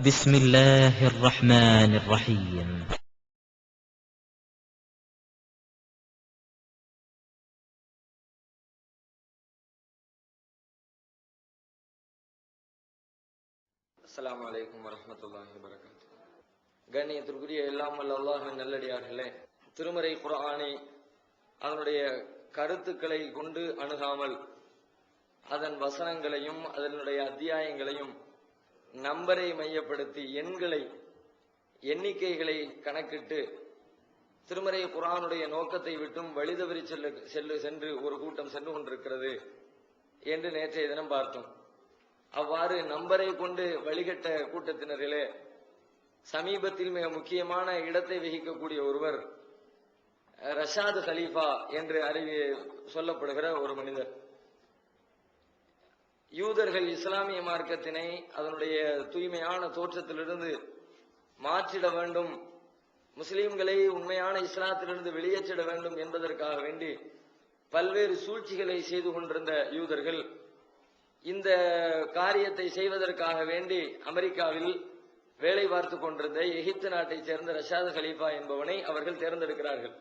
بسم الله الرحمن الرحيم. அஸ்ஸலாமு அலைக்கும் வரஹ்மத்துல்லாஹி வபரகாத்துஹு. கண்ணியத்திற்குரிய எல்லாம் வல்ல அல்லாஹ்வின் நல்லடியார்களே, திருமறை குர்ஆனை அதனுடைய கருத்துக்களை கொண்டு அணுகாமல் அதன் வசனங்களையும் அதனுடைய அத்தியாயங்களையும் நம்பரை மையப்படுத்தி எண்ணிக்கைகளை கணக்கிட்டு திருமறை குர்ஆனுடைய நோக்கத்தை விட்டும் வழிதவறி சென்று ஒரு கூட்டம் சென்று கொண்டிருக்கிறது என்று நேற்றைய தினம் பார்த்தோம். அவ்வாறு நம்பரை கொண்டு வழிகட்ட கூட்டத்தினரிலே சமீபத்தில் மிக முக்கியமான இடத்தை வகிக்கக்கூடிய ஒருவர் ரஷாத் கலீஃபா என்று சொல்லப்படுகிற ஒரு மனிதர். யூதர்கள் இஸ்லாமிய மார்க்கத்தினை அதனுடைய தூய்மையான தோற்றத்திலிருந்து மாற்றிட வேண்டும், முஸ்லிம்களை உண்மையான இஸ்லாத்திலிருந்து வெளியேற்றிட வேண்டும் என்பதற்காக வேண்டி பல்வேறு சூழ்ச்சிகளை செய்து கொண்டிருந்த யூதர்கள் இந்த காரியத்தை செய்வதற்காக வேண்டி அமெரிக்காவில் வேலை பார்த்து கொண்டிருந்த எகிப்து நாட்டைச் சேர்ந்த ரஷாத் கலீஃபா என்பவனை அவர்கள் தேர்ந்தெடுக்கிறார்கள்.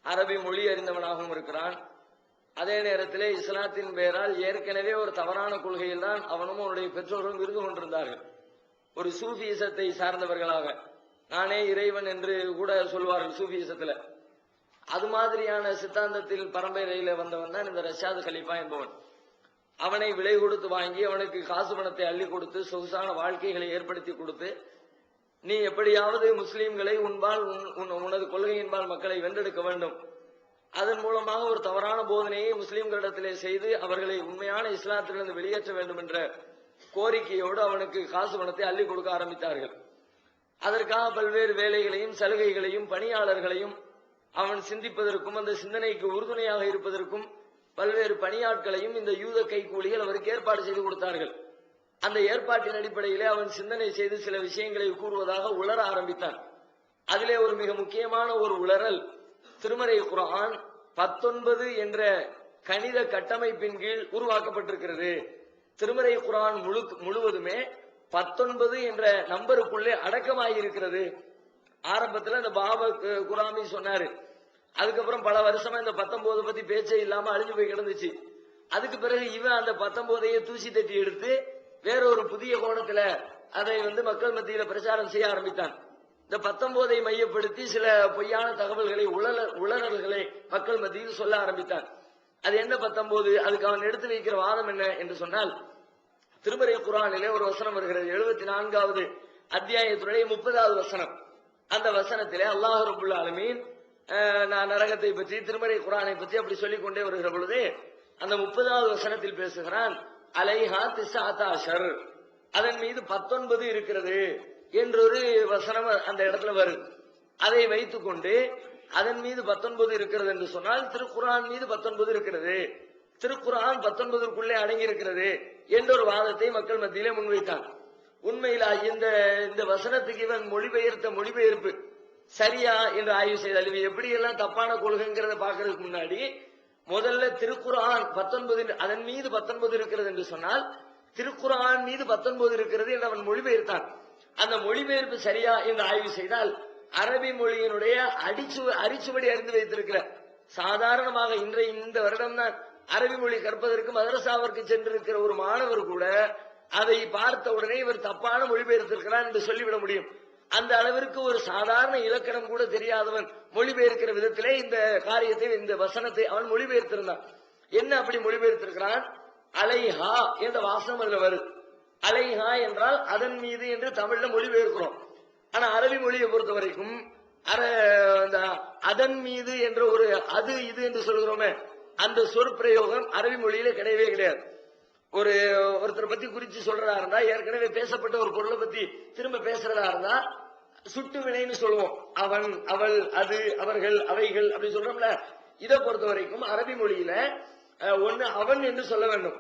அரபி மொழி அறிந்தவனாகவும் இருக்கிறான். அதே நேரத்திலே இஸ்லாத்தின் பெயரால் ஏற்கனவே ஒரு தவறான கொள்கையில் தான் அவனும் அவனுடைய பெற்றோர்களும் இருந்து கொண்டிருந்தார்கள். ஒரு சூஃபியிசத்தை சார்ந்தவர்களாக, நானே இறைவன் என்று கூட சொல்வார்கள் சூஃபியிசத்துல. அது மாதிரியான சித்தாந்தத்தில் பரம்பரையில வந்தவன் தான் இந்த ரஷாத் கலீஃபா என்பவன். அவனை விலை கொடுத்து வாங்கி அவனுக்கு காசு பணத்தை அள்ளி கொடுத்து சொகுசான வாழ்க்கைகளை ஏற்படுத்தி கொடுத்து, நீ எப்படியாவது முஸ்லீம்களை உனது கொள்கையின்பால் மக்களை வென்றெடுக்க வேண்டும், அதன் மூலமாக ஒரு தவறான போதனையை முஸ்லீம்களிடத்திலே செய்து அவர்களை உண்மையான இஸ்லாத்திலிருந்து வெளியேற்ற வேண்டும் என்ற கோரிக்கையோடு அவனுக்கு காசு பணத்தை அள்ளி கொடுக்க ஆரம்பித்தார்கள். அதற்காக பல்வேறு வேலைகளையும் சலுகைகளையும் பணியாளர்களையும் அவன் சிந்திப்பதற்கும் அந்த சிந்தனைக்கு உறுதுணையாக இருப்பதற்கும் பல்வேறு பணியாட்களையும் இந்த யூத கைக்கூலிகள் அவருக்கு ஏற்பாடு செய்து கொடுத்தார்கள். அந்த ஏற்பாட்டின் அடிப்படையிலே அவன் சிந்தனை செய்து சில விஷயங்களை கூறுவதாக உளர ஆரம்பித்தான். அதிலே ஒரு மிக முக்கியமான ஒரு உளறல், திருமறை குர்ஆன் 19 என்ற கணித கட்டமைப்பின் கீழ் உருவாக்கப்பட்டிருக்கிறது. திருமறை குர்ஆன் முழுவதுமே 19 என்ற நம்பருக்குள்ளே அடக்கமாயிருக்கிறது. ஆரம்பத்தில் அந்த பாபா குராமி சொன்னாரு. அதுக்கப்புறம் பல வருஷமா இந்த 19 பத்தி பேச்சே இல்லாம அழிஞ்சு போய் கிடந்துச்சு. அதுக்கு பிறகு இவன் அந்த 19ஐயே தூசி தட்டி எடுத்து வேற ஒரு புதிய கோணத்துல அதை மக்கள் மத்தியில பிரச்சாரம் செய்ய ஆரம்பித்தான். இந்த 19ஐ மையப்படுத்தி சில பொய்யான தகவல்களை உளறல்களை மக்கள் மத்தியில் சொல்ல ஆரம்பித்தான். அது என்ன 19? அதுக்கு அவன் எடுத்து வைக்கிற வாதம் என்ன என்று சொன்னால், திருமறை குர்ஆனிலே ஒரு வசனம் வருகிறது, 74வது அத்தியாயத்துடைய 30வது வசனம். அந்த வசனத்திலே அல்லாஹ் ரப்புல் ஆலமீன் நரகத்தை பற்றி திருமறை குர்ஆனை பற்றி அப்படி சொல்லிக் கொண்டே வருகிற பொழுது அந்த 30வது வசனத்தில் பேசுகிறான், அலைஹா 19, அதன் மீது 19 இருக்கிறது என்றொரு வசனம் அந்த இடத்துல வருது. அதை வைத்துக் கொண்டு அதன் மீது 19 இருக்கிறது என்று சொன்னால் திருக்குர்ஆன் மீது 19 இருக்கிறது, திருக்குர்ஆன் 19க்குள்ளே அடங்கி இருக்கிறது என்றொரு வாதத்தை மக்கள் மத்தியிலே முன்வைத்தான். உண்மையில இந்த வசனத்துக்கு இவன் மொழிபெயர்ப்பு சரியா என்று ஆய்வு செய்தால் இவன் எப்படி எல்லாம் தப்பான கொள்கைங்கிறத பாக்குறதுக்கு முன்னாடி முதல்ல திருக்குர்ஆன் 19 அதன் மீது 19 இருக்கிறது என்று சொன்னால் திருக்குர்ஆன் மீது 19 இருக்கிறது என்று அவன் மொழிபெயர்த்தான். அந்த மொழிபெயர்ப்பு சரியா என்று ஆய்வு செய்தால் அரபி மொழியினுடைய அரிச்சுவடி அறிந்து வைத்திருக்கிற சாதாரணமாக இந்த வருடம் தான் அரபி மொழி கற்பதற்கு மதரசாவிற்கு சென்றிருக்கிற ஒரு மாணவர் கூட அதை பார்த்த உடனே இவர் தப்பான மொழிபெயர்த்திருக்கிறார் என்று சொல்லிவிட முடியும். அந்த அளவிற்கு ஒரு சாதாரண இலக்கணம் கூட தெரியாதவன் மொழிபெயர்க்கிற விதத்திலே இந்த காரியத்தை இந்த வசனத்தை அவன் மொழிபெயர்த்திருந்தான். என்ன அப்படி மொழிபெயர்த்திருக்கிறான்? அலைஹா என்ற வாசனம் அதுல வருது. அலைஹா என்றால் அதன் மீது என்று தமிழ்ல மொழிபெயர்க்கிறோம். ஆனா அரபி மொழியை பொறுத்த வரைக்கும் அதன் மீது என்ற ஒரு அது இது என்று சொல்கிறோமே, அந்த சொற்பிரயோகம் அரபி மொழியில கிடையவே கிடையாது. ஒருத்தரை பத்தி குறிச்சு சொல்றதா இருந்தா, ஏற்கனவே பேசப்பட்ட ஒரு பொருளை பத்தி திரும்ப பேசுறதா இருந்தா சுட்டு வினைன்னு சொல்லுவோம். அவன், அவள், அது, அவர்கள், அவைகள் அப்படி சொல்றோம்ல. இதை பொறுத்த வரைக்கும் அரபி மொழியில ஒன்னு அவன் என்று சொல்ல வேண்டும்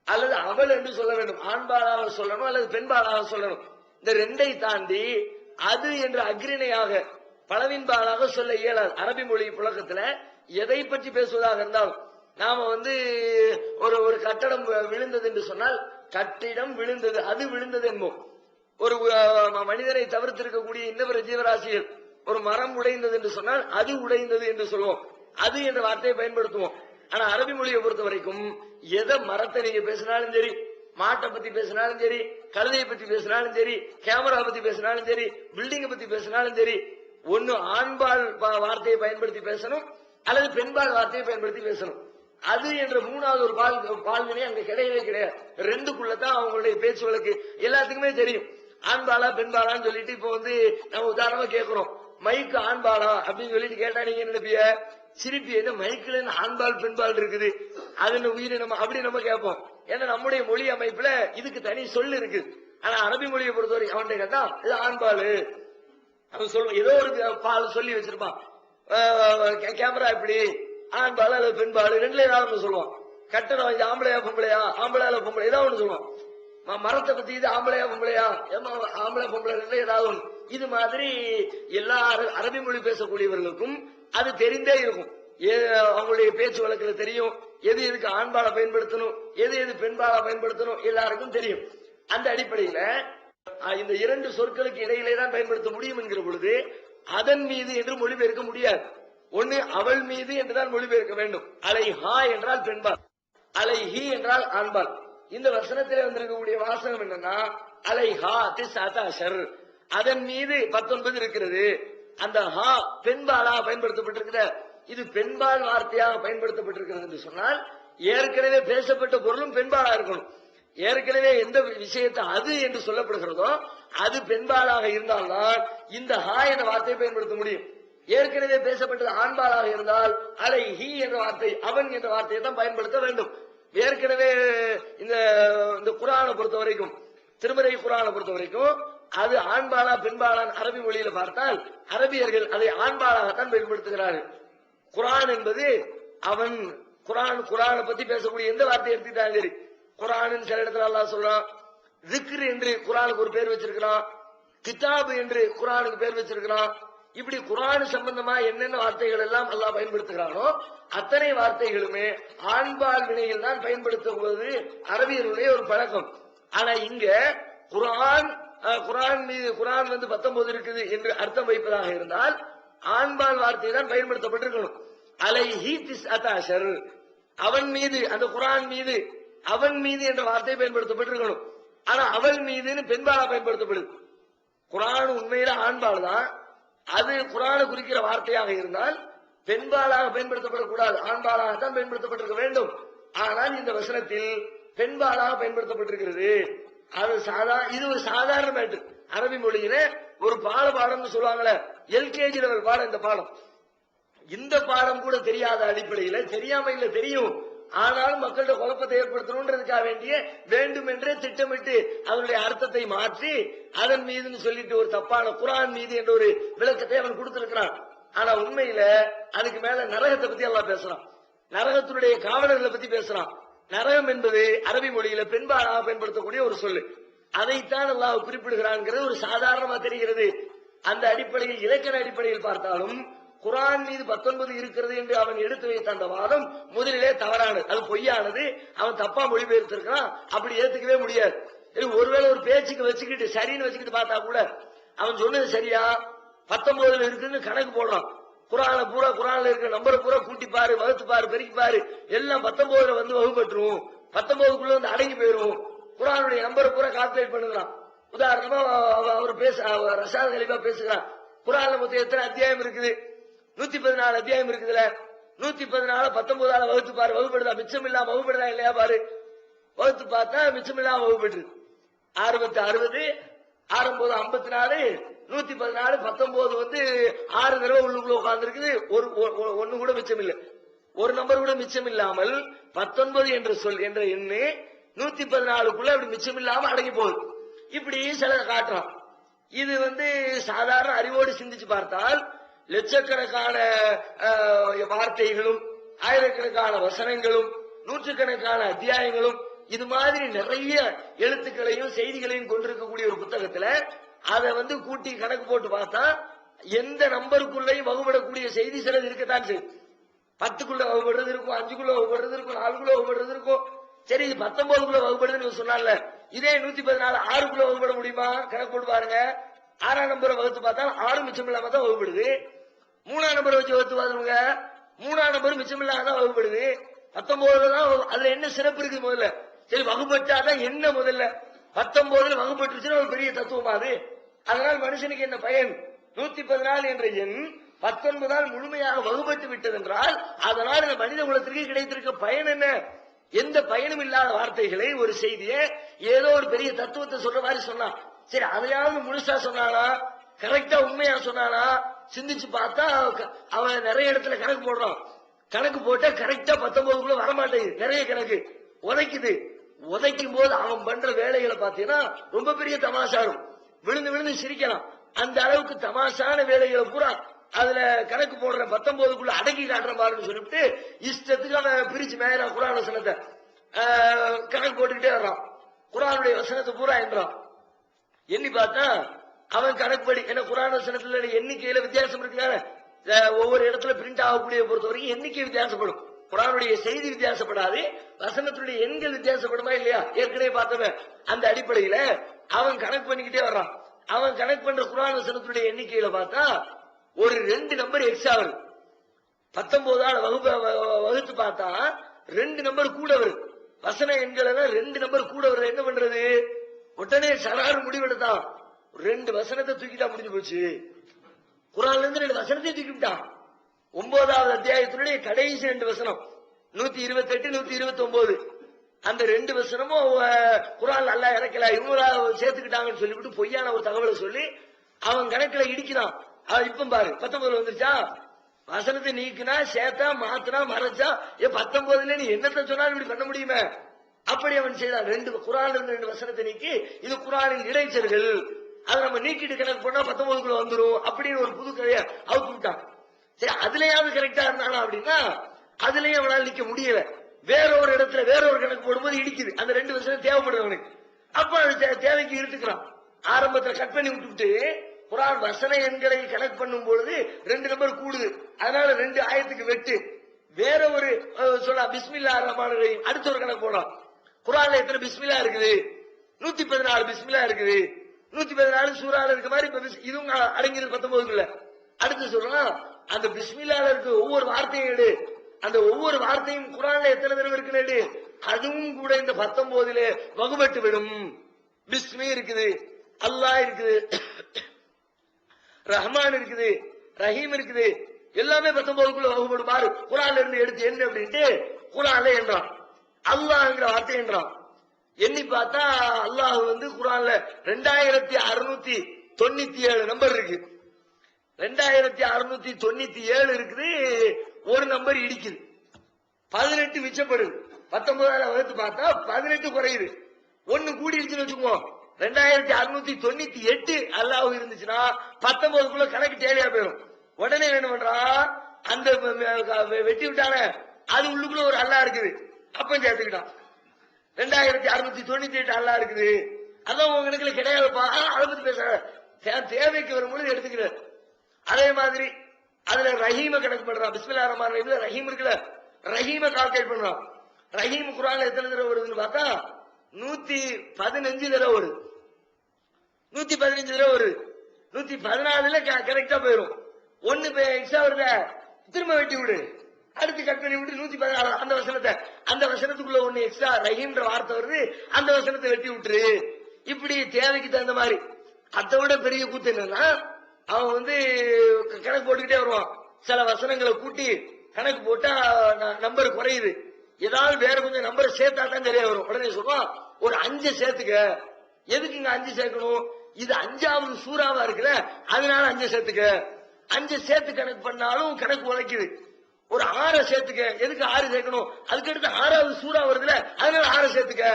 அல்லது அவள் என்று சொல்ல வேண்டும், ஆண்பாளாக சொல்லணும் அல்லது பெண்பாளாக சொல்லணும். இந்த ரெண்டை தாண்டி அது என்று அக்ரிணையாக பலவின்பாளாக சொல்ல இயலாது. அரபி மொழி புழக்கத்துல எதை பற்றி பேசுவதாக இருந்தாலும் நாம ஒரு கட்டடம் விழுந்தது என்று சொன்னால் கட்டிடம் விழுந்தது, அது விழுந்தது என்போம். ஒரு மனிதனை தவிர்த்திருக்கக்கூடிய இன்னொரு ஜீவராசிகள் ஒரு மரம் உடைந்தது என்று சொன்னால் அது உடைந்தது என்று சொல்லுவோம். அது என்ற வார்த்தையை பயன்படுத்துவோம். ஆனா அரபி மொழியை பொறுத்த வரைக்கும் எதை மரத்தை நீங்க பேசினாலும் சரி, மாட்டை பத்தி பேசினாலும் சரி, கழுதையை பத்தி பேசினாலும் சரி, கேமரா பத்தி பேசினாலும் சரி, பில்டிங்கை பத்தி பேசினாலும் சரி, ஒன்னு ஆண்பால் வார்த்தையை பயன்படுத்தி பேசணும் அல்லது பெண்பால் வார்த்தையை பயன்படுத்தி பேசணும். அது என்ற மூணாவது ஒரு பால்வினை அங்க கிடையவே கிடையாது. ரெண்டுக்குள்ளதான் அவங்களுடைய பேச்சு வழக்கு எல்லாத்துக்குமே தெரியும். ஆண்பாலா பெண்பாலான்னு சொல்லிட்டு இப்ப வந்து நம்ம உதாரணமா கேட்கிறோம், மைக்கு ஆண்பாலா அப்படின்னு சொல்லிட்டு கேட்டா நீங்க என்ன நினைப்பிய? சிரிப்பி, என்ன மைக்குல ஆண்பால் பெண்பால் இருக்குது, அது உயிரினம் அப்படி நம்ம கேட்போம். ஏன்னா நம்முடைய மொழி அமைப்புல இதுக்கு தனி சொல் இருக்கு. ஆனா அரபி மொழியை பொறுத்தவரை அவன்கிட்ட கேட்டா இது ஆண்பாலு அவன் சொல்லுவான், ஏதோ ஒரு பால் சொல்லி வச்சிருப்பான். கேமரா இப்படி ஆண்பால் அல்லது பெண்பால் ரெண்டுல ஏதாவது சொல்லுவான். கட்டணம் இது ஆம்பளையா பொம்பளையா, ஆம்பளை பொம்பளை ஏதாவது ஒண்ணு சொல்லுவான். மரத்தை பத்தி இது ஆம்பளையா பொம்பளையா, ஆம்பளை பொம்பளை ரெண்டுல ஏதாவது ஒண்ணு. இது மாதிரி எல்லா அரபி மொழி பேசக்கூடியவர்களுக்கும் அது தெரிந்தே இருக்கும். அவங்களுடைய பேச்சு வழக்குல தெரியும் எது எதுக்கு ஆண்பாலை பயன்படுத்தணும், எது எது பெண்பாலை பயன்படுத்தணும், எல்லாருக்கும் தெரியும். அந்த அடிப்படையில இந்த இரண்டு சொற்களுக்கு இடையிலே தான் பயன்படுத்த முடியும் என்கிற பொழுது அதன் மீது என்று மொழிபெயர்க்க முடியாது. ஒன்னு அவள் மீது என்றுதான் மொழிபெயர்க்க வேண்டும். அலைஹா என்றால் பெண்பால், அலைஹி என்றால் ஆண்பால். இந்த வசனத்திலே வந்திருக்கக்கூடிய வாசகம் என்னன்னா அலைஹா திஸ்அதர், அதன் மீது 19 இருக்கிறது. அந்த ஹா பெண்பாலா பயன்படுத்தப்பட்டிருக்கிற, இது பெண்பால் வார்த்தையாக பயன்படுத்தப்பட்டிருக்கிறது என்று சொன்னால் ஏற்கனவே பேசப்பட்ட பொருளும் பெண்பாலா இருக்கணும். ஏற்கனவே எந்த விஷயத்தை அது என்று சொல்லப்படுகிறதோ அது பெண்பாலாக இருந்தால்தான் இந்த ஹா என்ற வார்த்தையை பயன்படுத்த முடியும். ஏற்கனவே பேசப்பட்டது ஆண்பாலாக இருந்தால் அலைஹி என்ற வார்த்தை, அவன் என்ற வார்த்தையை தான் பயன்படுத்த வேண்டும். ஏற்கனவே இந்த குர்ஆனை பொறுத்த வரைக்கும், திருமறை குர்ஆனை பொறுத்த வரைக்கும் அது ஆண்பாலா பெண்பாலான் அரபி மொழியில பார்த்தால் அரபியர்கள் அதை ஆண்பாலாகத்தான் பயன்படுத்துகிறார்கள். குர்ஆன் என்பது அவன், குர்ஆனை பத்தி பேசக்கூடிய எந்த வார்த்தையை எடுத்துட்டாங்க சரி, குர்ஆனின் சில இடத்துல அல்லாஹ் சொல்றான், ஜிக்ர் என்று குர்ஆனுக்கு ஒரு பேர் வச்சிருக்கிறான், கிதாப் என்று குர்ஆனுக்கு பேர் வச்சிருக்கிறான். இப்படி குர்ஆன் சம்பந்தமா என்னென்ன வார்த்தைகள் எல்லாம் அல்லாஹ் பயன்படுத்துகிறானோ அத்தனை வார்த்தைகளுமே ஆண்பால் வினையில் தான் பயன்படுத்துவது அரபியர்களுடைய ஒரு பழக்கம். ஆனா இங்க குர்ஆன் மீது குர்ஆன் வந்து 19 இருக்குது என்று அர்த்தம் வைப்பதாக இருந்தால் ஆண்பால் வார்த்தை தான் பயன்படுத்தப்பட்டிருக்கணும். அலைஹி திஸ்அதர், அவன் மீது, அந்த குர்ஆன் மீது அவன் மீது என்ற வார்த்தை பயன்படுத்தப்பட்டிருக்கணும். ஆனா அவள் மீதுன்னு பெண்பாலா பயன்படுத்தப்படுது. குர்ஆன் உண்மையில ஆண்பால் தான், அது குர்ஆனை குறிக்கிற வார்த்தையாக இருந்தால் பெண்பாலாக பயன்படுத்தப்படக்கூடாது, ஆண்பாலாகத்தான் பயன்படுத்தப்பட்டிருக்க வேண்டும். ஆனால் இந்த வசனத்தில் பெண்பாலாக பயன்படுத்தப்பட்டிருக்கிறது. அது இது ஒரு சாதாரண மேட்டர். அரபி மொழியில ஒரு பாடம் சொல்லுவாங்களே, எல்கேஜி லெவல் பாடம். இந்த பாடம், இந்த பாடம் கூட தெரியாத அடிப்படையில, தெரியாம இல்ல தெரியும், ஆனாலும் மக்கள்கிட்ட குழப்பத்தை ஏற்படுத்தணும்ன்றதுக்காக வேண்டிய வேண்டும் என்றே திட்டமிட்டு அதனுடைய அர்த்தத்தை மாற்றி அதன் மீதுன்னு சொல்லிட்டு ஒரு தப்பான குர்ஆன் மீது என்ற ஒரு விளக்கத்தை அவன் கொடுத்திருக்கிறான். ஆனா உண்மையில அதுக்கு மேல நரகத்தை பத்தி எல்லாம் பேசுறான், நரகத்தினுடைய காவலர்களை பத்தி பேசுறான். நரகம் என்பது அரபி மொழியில பெண்பாலாக பயன்படுத்தக்கூடிய ஒரு சொல்லு, அதைத்தான் அல்லாஹ் குறிப்பிடுகிறான் ஒரு சாதாரணமா தெரிகிறது. அந்த அடிப்படையில் இலக்கண அடிப்படையில் பார்த்தாலும் குர்ஆன் மீது 19 இருக்கிறது என்று அவன் எடுத்து வைத்த அந்த வாதம் முதலிலே தவறானது, அது பொய்யானது, அவன் தப்பா மொழிபெயர்த்திருக்கிறான், அப்படி ஏத்துக்கவே முடியாது. ஒருவேளை ஒரு பேச்சுக்கு வச்சுக்கிட்டு சரின்னு வச்சுக்கிட்டு பார்த்தா கூட அவன் சொன்னது சரியா 19 இருக்குன்னு கணக்கு போடுறான். குர்ஆன்ல இருக்கிற நம்பரை பூரா கூட்டி பாரு, வகுத்து பாரு, பெருக்கி பாரு, எல்லாம் 19 வந்து வகுப்பட்டுரும், 19க்குள்ள வந்து அடங்கி போயிரும். குர்ஆனுடைய நம்பரை பூரா கால்குலேட் பண்ணுகிறான். உதாரணமா அவர் ரஷாத் கலீஃபா பேசுகிறான், குர்ஆன்ல மொத்தம் எத்தனை அத்தியாயம் இருக்குது? 114 அத்தியாயம் இருக்குதுல, 114 19 வகுத்து பாரு, வகுப்படுதா? மிச்சம் இல்லாம வகுப்படுதா இல்லையா பாரு. வகுத்து பார்த்தா மிச்சம் இல்லாம வகுப்பட்டு 60 ஆரம்போது 54 114 19 வந்து 6 தடவை உள்ளுக்குள்ள உட்கார்ந்து இருக்குது. ஒண்ணு கூட மிச்சம் இல்லை, ஒரு நம்பர் கூட மிச்சம் இல்லாமல் 19 என்று சொல் என்ற எண்ணு 114க்குள்ள அப்படி மிச்சம் இல்லாம அடங்கி போகுது. இப்படி சில காட்டுறான். இது வந்து சாதாரண அறிவோடு சிந்திச்சு பார்த்தால் லட்சக்கணக்கான வார்த்தைகளும் ஆயிரக்கணக்கான வசனங்களும் நூற்றுக்கணக்கான அத்தியாயங்களும் இது மாதிரி நிறைய எழுத்துக்களையும் செய்திகளையும் கொண்டிருக்கக்கூடிய ஒரு புத்தகத்துல அதை வந்து கூட்டி கணக்கு போட்டு பார்த்தா எந்த நம்பருக்குள்ளையும் வகுப்படக்கூடிய செய்தி சிலது இருக்கத்தான் செய்யும். 10க்குள்ள வகுப்படுறது இருக்கும், 5க்குள்ள வகுப்படுறது இருக்கும், 4க்குள்ள வகுப்படுறது இருக்கும், சரி இது 19க்குள்ள வகுப்படுதுன்னு சொன்னால, இதே 114 6க்குள்ள வகுப்பட முடியுமா? கணக்கு போட்டு பாருங்க. 6ஆம் நம்பரை வகுத்து பார்த்தா 6 மிச்சம் இல்லாம தான் வகுப்படுது. 3ஆம் நம்பரை வச்சு வகுத்து பாருங்க, 3ஆம் நம்பர் மிச்சம் இல்லாம தான் வகுப்படுது. 19 தான். அதுல என்ன சிறப்பு இருக்கு முதல்ல? சரி வகுப்பட்டாதான் என்ன முதல்ல? 19 வகுப்பட்டுச்சுன்னா ஒரு பெரிய தத்துவமா அது? அதனால் மனுஷனுக்கு என்ன பயன்? 114 என்ற எண் 19ஆல் முழுமையாக வகுப்பட்டு விட்டது என்றால் அதனால் இந்த மனித குலத்திற்கு கிடைத்திருக்க பயன் என்ன? எந்த பயனும் இல்லாத வார்த்தைகளை, ஒரு செய்தியை ஏதோ ஒரு பெரிய தத்துவத்தை சொல்ற மாதிரி சொன்னான். சரி அதையாவது முழுசா சொன்னானா? கரெக்டா உண்மையா சொன்னானா? சிந்திச்சு பார்த்தா அவன் நிறைய இடத்துல கணக்கு போடுறான். கணக்கு போட்டா கரெக்டா 19க்குள்ள வரமாட்டேங்குது. நிறைய கணக்கு உதைக்குது. உதைக்கும் போது அவன் பண்ற வேலைகளை பார்த்தீங்கன்னா ரொம்ப பெரிய தமாஷாரும், விழுந்து விழுந்து சிரிக்கலாம். அந்த அளவுக்கு தமாஷான வேலைகளை பூரா அதுல கணக்கு போடுற 19க்குள்ள அடக்கி காட்டுற மாதிரி சொல்லிட்டு இஷ்டத்துக்கு அவன் பிரிச்சு மேயறா. குர்ஆன் வசனத்தை கணக்கு போட்டுக்கிட்டே வர்றான். குர்ஆனுடைய வசனத்தை பூரா என்றான். எண்ணி பார்த்தா அவன் கணக்குப்படி, ஏன்னா குர்ஆன் வசனத்துல எண்ணிக்கையில வித்தியாசம் இருக்குல்ல, ஒவ்வொரு இடத்துல பிரிண்ட் ஆகக்கூடிய பொறுத்த வரைக்கும் எண்ணிக்கை வித்தியாசப்படும். குர்ஆனுடைய செய்தி வித்தியாசப்படாது, வசனத்துடைய எண்கள் வித்தியாசப்படுமா இல்லையா? ஏற்கனவே பார்த்தவன். அந்த அடிப்படையில அவன் கணக்கு பண்ணிக்கிட்டே வர்றான். அவன் கணக்கு பண்ற குர்ஆன் வசனத்துடைய எண்ணிக்கையில பார்த்தா ஒரு 2 நம்பர் எக்ஸ்ட்ரா வருது. 19ஆல் வகுத்து பார்த்தா 2 நம்பர் கூட வருது. வசன எண்கள் 2 நம்பர் கூட வருது. என்ன பண்றது? உடனே சராறு முடிவெடுத்தான். 2 வசனத்தை தூக்கிட்டா முடிஞ்சு போச்சு. குர்ஆன்ல இருந்து 2 வசனத்தை தூக்கிட்டான். 9வது அத்தியாயத்தினுடைய கடைசி 2 வசனம் 128 129 அந்த 2 வசனமும் குர்ஆன்ல அல்லாஹ் இறக்கல, இவங்களா சேர்த்துக்கிட்டாங்கன்னு சொல்லிவிட்டு பொய்யான ஒரு தகவலை சொல்லி அவன் கணக்குல இடிக்கிறான். இப்ப பாரு 19 வந்துருச்சா? வசனத்தை நீக்கினா சேர்த்தா மாத்தினா மறைச்சா 19ல நீ என்னத்தை சொன்னாலும் இப்படி பண்ண முடியுமே? அப்படி அவன் செய்தான். 2 குர்ஆன்ல இருந்து 2 வசனத்தை நீக்கி இது குர்ஆனின் இடைச்சர்கள், அதை நம்ம நீக்கிட்டு கணக்கு பண்ணா 19க்குள்ள வந்துரும் அப்படின்னு ஒரு புது கதையை அவுத்து விட்டான். சரி அதுலயாவது கரெக்டா இருந்தானா அப்படின்னா அதுலயும் அவனால் நிக்க முடியல. வேற ஒரு இடத்துல வேற ஒரு கணக்கு போடும்போது இடிக்குது. அந்த 2 வருஷம் தேவைப்படுது அவனுக்கு. அப்ப தேவைக்கு எடுத்துக்கிறான். ஆரம்பத்துல கட் பண்ணி விட்டுவிட்டு குர்ஆன் வசன எண்களை கணக்கு பண்ணும் பொழுது 2 நம்பர் கூடுது. அதனால 2 ஆயத்துக்கு வெட்டு. வேற ஒரு சொல்ல பிஸ்மில்லாஹிர் ரஹ்மானிர் ரஹீம் அடுத்த ஒரு கணக்கு போடுறான். குர்ஆன்ல எத்தனை பிஸ்மில்லா இருக்குது? 114 பிஸ்மில்லா இருக்குது. 114 சூறால இருக்க மாதிரி இதுவும் அடங்கியது 19க்குள்ள. அடுத்து சொல்றான் அந்த பிஸ்மில்லால இருக்க ஒவ்வொரு வார்த்தையும் எடு. அந்த ஒவ்வொரு வார்த்தையும் குர்ஆன்ல எத்தனை தடவை இருக்குன்னு, அதுவும் கூட இந்த 19ல வகுபட்டு விடும். பிஸ்மி இருக்குது, அல்லாஹ் இருக்குது, ரஹ்மான் இருக்குது, ரஹீம் இருக்குது, எல்லாமே 19க்குள்ள வகுபடும். பாரு குர்ஆன்ல இருந்து எடுத்து என்ன அப்படின்ட்டு குர்ஆன்ல என்றான். அல்லாஹ்ங்கிற வார்த்தை என்றான். எண்ணி பார்த்தா அல்லாஹ் குர்ஆன்ல 2697 நம்பர் இருக்கு. 2697 இருக்குது. ஒரு நம்பர் இடிக்குது, 18 மிச்சப்படுது. 19ஆல வகுத்து பார்த்தா 18 குறையுது. 1 கூடிடுச்சுன்னு வச்சுக்கோ. 2698 அல்லாஹ் இருந்துச்சுன்னா 19க்குள்ள கணக்கு டேலியா போயிடும். உடனே என்ன பண்றான்? அந்த வெட்டி விட்டான அது உள்ளுக்குள்ள ஒரு அல்லாஹ் இருக்குது, அப்ப சேர்த்துக்கிட்டான். 2698 அல்லாஹ் இருக்குது. அதான் உங்க கணக்குல கிடையாதுப்பா, அதை பத்தி பேச தேவைக்கு வரும்போது எடுத்துக்கிறார். அதே மாதிரி அதுல ரஹீம கணக்கு பண்றான். பிஸ்மில்லாஹிர் ரஹ்மானிர் ரஹீம் ரஹீம் இருக்குல்ல, ரஹீம கால்குலேட் பண்றான். ரஹீம் குர்ஆன்ல எத்தனை தடவை வருதுன்னு பார்த்தா 115 தடவை வருது. 115 தடவை வருது. 114ல கரெக்டா போயிடும். 1 எக்ஸ்ட்ரா வருத திரும்ப வெட்டி விடு, அடுத்து கட் பண்ணி விட்டு 114 அந்த வசனத்துக்குள்ள 1 எக்ஸ்ட்ரா ரஹீம்ன்ற வார்த்தை வருது, அந்த வசனத்தை வெட்டி விட்டுரு. இப்படி தேவைக்கு தகுந்த மாதிரி. அதை விட பெரிய கூத்து என்னன்னா அவன் கணக்கு போட்டுக்கிட்டே வருவான். சில வசனங்களை கூட்டி கணக்கு போட்டா நம்பர் குறையுது. ஏதாவது வேற கொஞ்சம் நம்பரை சேர்த்தா தான் சரியா வரும். உடனே சொல்லுவான் ஒரு 5 சேர்த்துக்க. எதுக்கு இங்க 5 சேர்க்கணும்? இது 5வது சூறாவா இருக்குல்ல, அதனால 5 சேர்த்துக்க. 5 சேர்த்து கணக்கு பண்ணாலும் கணக்கு உழைக்குது. ஒரு 6 சேர்த்துக்க. எதுக்கு 6 சேர்க்கணும்? அதுக்கடுத்து 6வது சூறா வருதுல, அதனால 6 சேர்த்துக்க.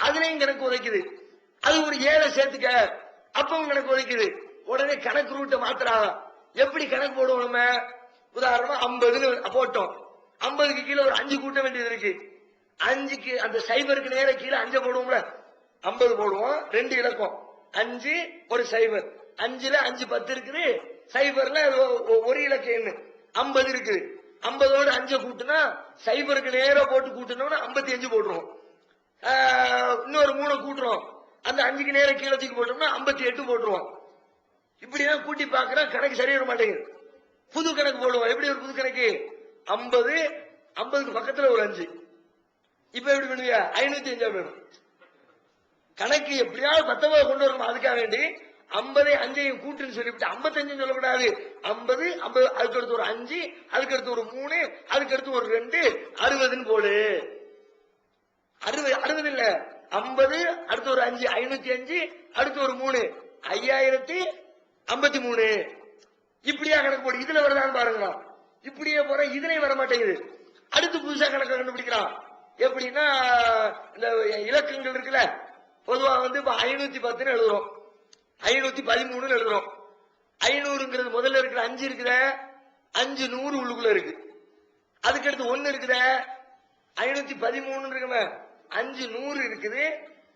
அதுலயும் கணக்கு உழைக்குது. அது ஒரு 7 சேர்த்துக்க, அப்பவும் கணக்கு உழைக்குது. உடனே கணக்கு ரூட்டை மாத்துறாங்க. எப்படி கணக்கு போடுவோம் நம்ம? உதாரணமா 50ன்னு போட்டோம். 50க்கு கீழே ஒரு 5 கூட்ட வேண்டியது இருக்கு. 5க்கு அந்த சைபருக்கு நேர கீழே 5 போடுவோம்ல, 50 போடுவோம். 2 இலக்கம் 5 ஒரு சைபர். 5ல 5 10 இருக்குது. சைபர்ல ஒரு இலக்க எண்ணு 50 இருக்குது. 50ஓட 5 கூட்டுனா சைபருக்கு நேர போட்டு கூட்டணும்னா 55 போட்டுருவோம். இன்னொரு 3 கூட்டுறோம், அந்த 5க்கு நேர கீழே தூக்கி போட்டோம்னா 58 போட்டுருவோம். இப்படிதான் கூட்டி பாக்குறோம், கணக்கு சரியா மாட்டேங்குது. புது கணக்கு போடுவோம். எப்படி ஒரு புது கணக்கு? 50, 50க்கு பக்கத்துல ஒரு 5. இப்ப எப்படி பண்ணுவீங்க? 505 வேணும். கணக்கு எப்படியாவது 19 கொண்டு வரணும். அதுக்காக வேண்டி 50 5ஐயும் கூட்டுன்னு சொல்லிவிட்டு 55 சொல்லக்கூடாது. 50 50 அதுக்கு அடுத்து ஒரு 5, அதுக்கு அடுத்து ஒரு 3, அதுக்கு அடுத்து ஒரு 2, 60ன்னு போடு. 60 இல்ல, 50 அடுத்து ஒரு 5, 505, அடுத்து ஒரு 3, 5053. இப்படியா கணக்கு போடு. இதுல வருதான்னு பாருங்களா. இப்படியே போற, இதுலயும் வர மாட்டேங்குது. அடுத்து புதுசா கணக்கு கண்டுபிடிக்கிறான். எப்படின்னா இந்த இலக்கங்கள் இருக்குல்ல, பொதுவா இப்ப 510 எழுதுறோம், 513 எழுதுறோம். 500ங்கிறது முதல்ல இருக்கிற 5 இருக்குத, 5 100 உள்ளுக்குள்ள இருக்கு. அதுக்கடுத்து 1 இருக்குத, 513 இருக்குமே, 5 100 இருக்குது,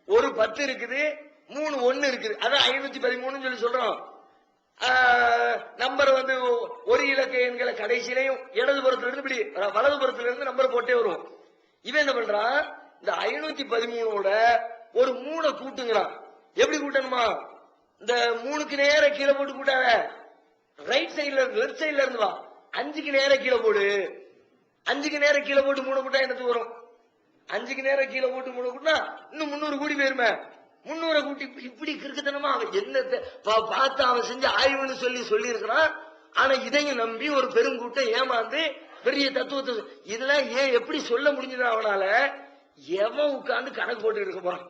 ஒரு 10 இருக்குது, 3 1 இருக்குது. அதான் 513 சொல்லி சொல்றோம். நம்பர் ஒரு இலக்க எண்களை கடைசியிலையும் இடது புறத்துல இருந்து இப்படி வலது புறத்துல இருந்து நம்பர் போட்டே வருவோம். இவன் என்ன பண்றான், இந்த 513ஓட ஒரு 3 கூட்டுங்கிறான். எப்படி கூட்டணுமா? இந்த 3க்கு நேர கீழே போட்டு கூட்டாத, ரைட் சைட்ல இருந்து லெப்ட் சைட்ல இருந்து வா. 5க்கு நேர கீழே போடு. 5க்கு நேர கீழே போட்டு 3 கூட்டா என்னது வரும்? 5க்கு நேர கீழே போட்டு 3 கூட்டினா இன்னும் 300 கூடி போயிருமே. 300 கூட்டி இப்படி கிறுக்குத்தனமா அவன் என்னத்தை பார்த்து அவன் செஞ்ச ஆய்வுன்னு சொல்லி இருக்கிறான். ஆனா இதையும் நம்பி ஒரு பெருங்கூட்டம் ஏமாந்து பெரிய தத்துவத்தை இதெல்லாம் ஏன் எப்படி சொல்ல முடிஞ்சது அவனால? எவன் உட்கார்ந்து கணக்கு போட்டு இருக்க போறான்,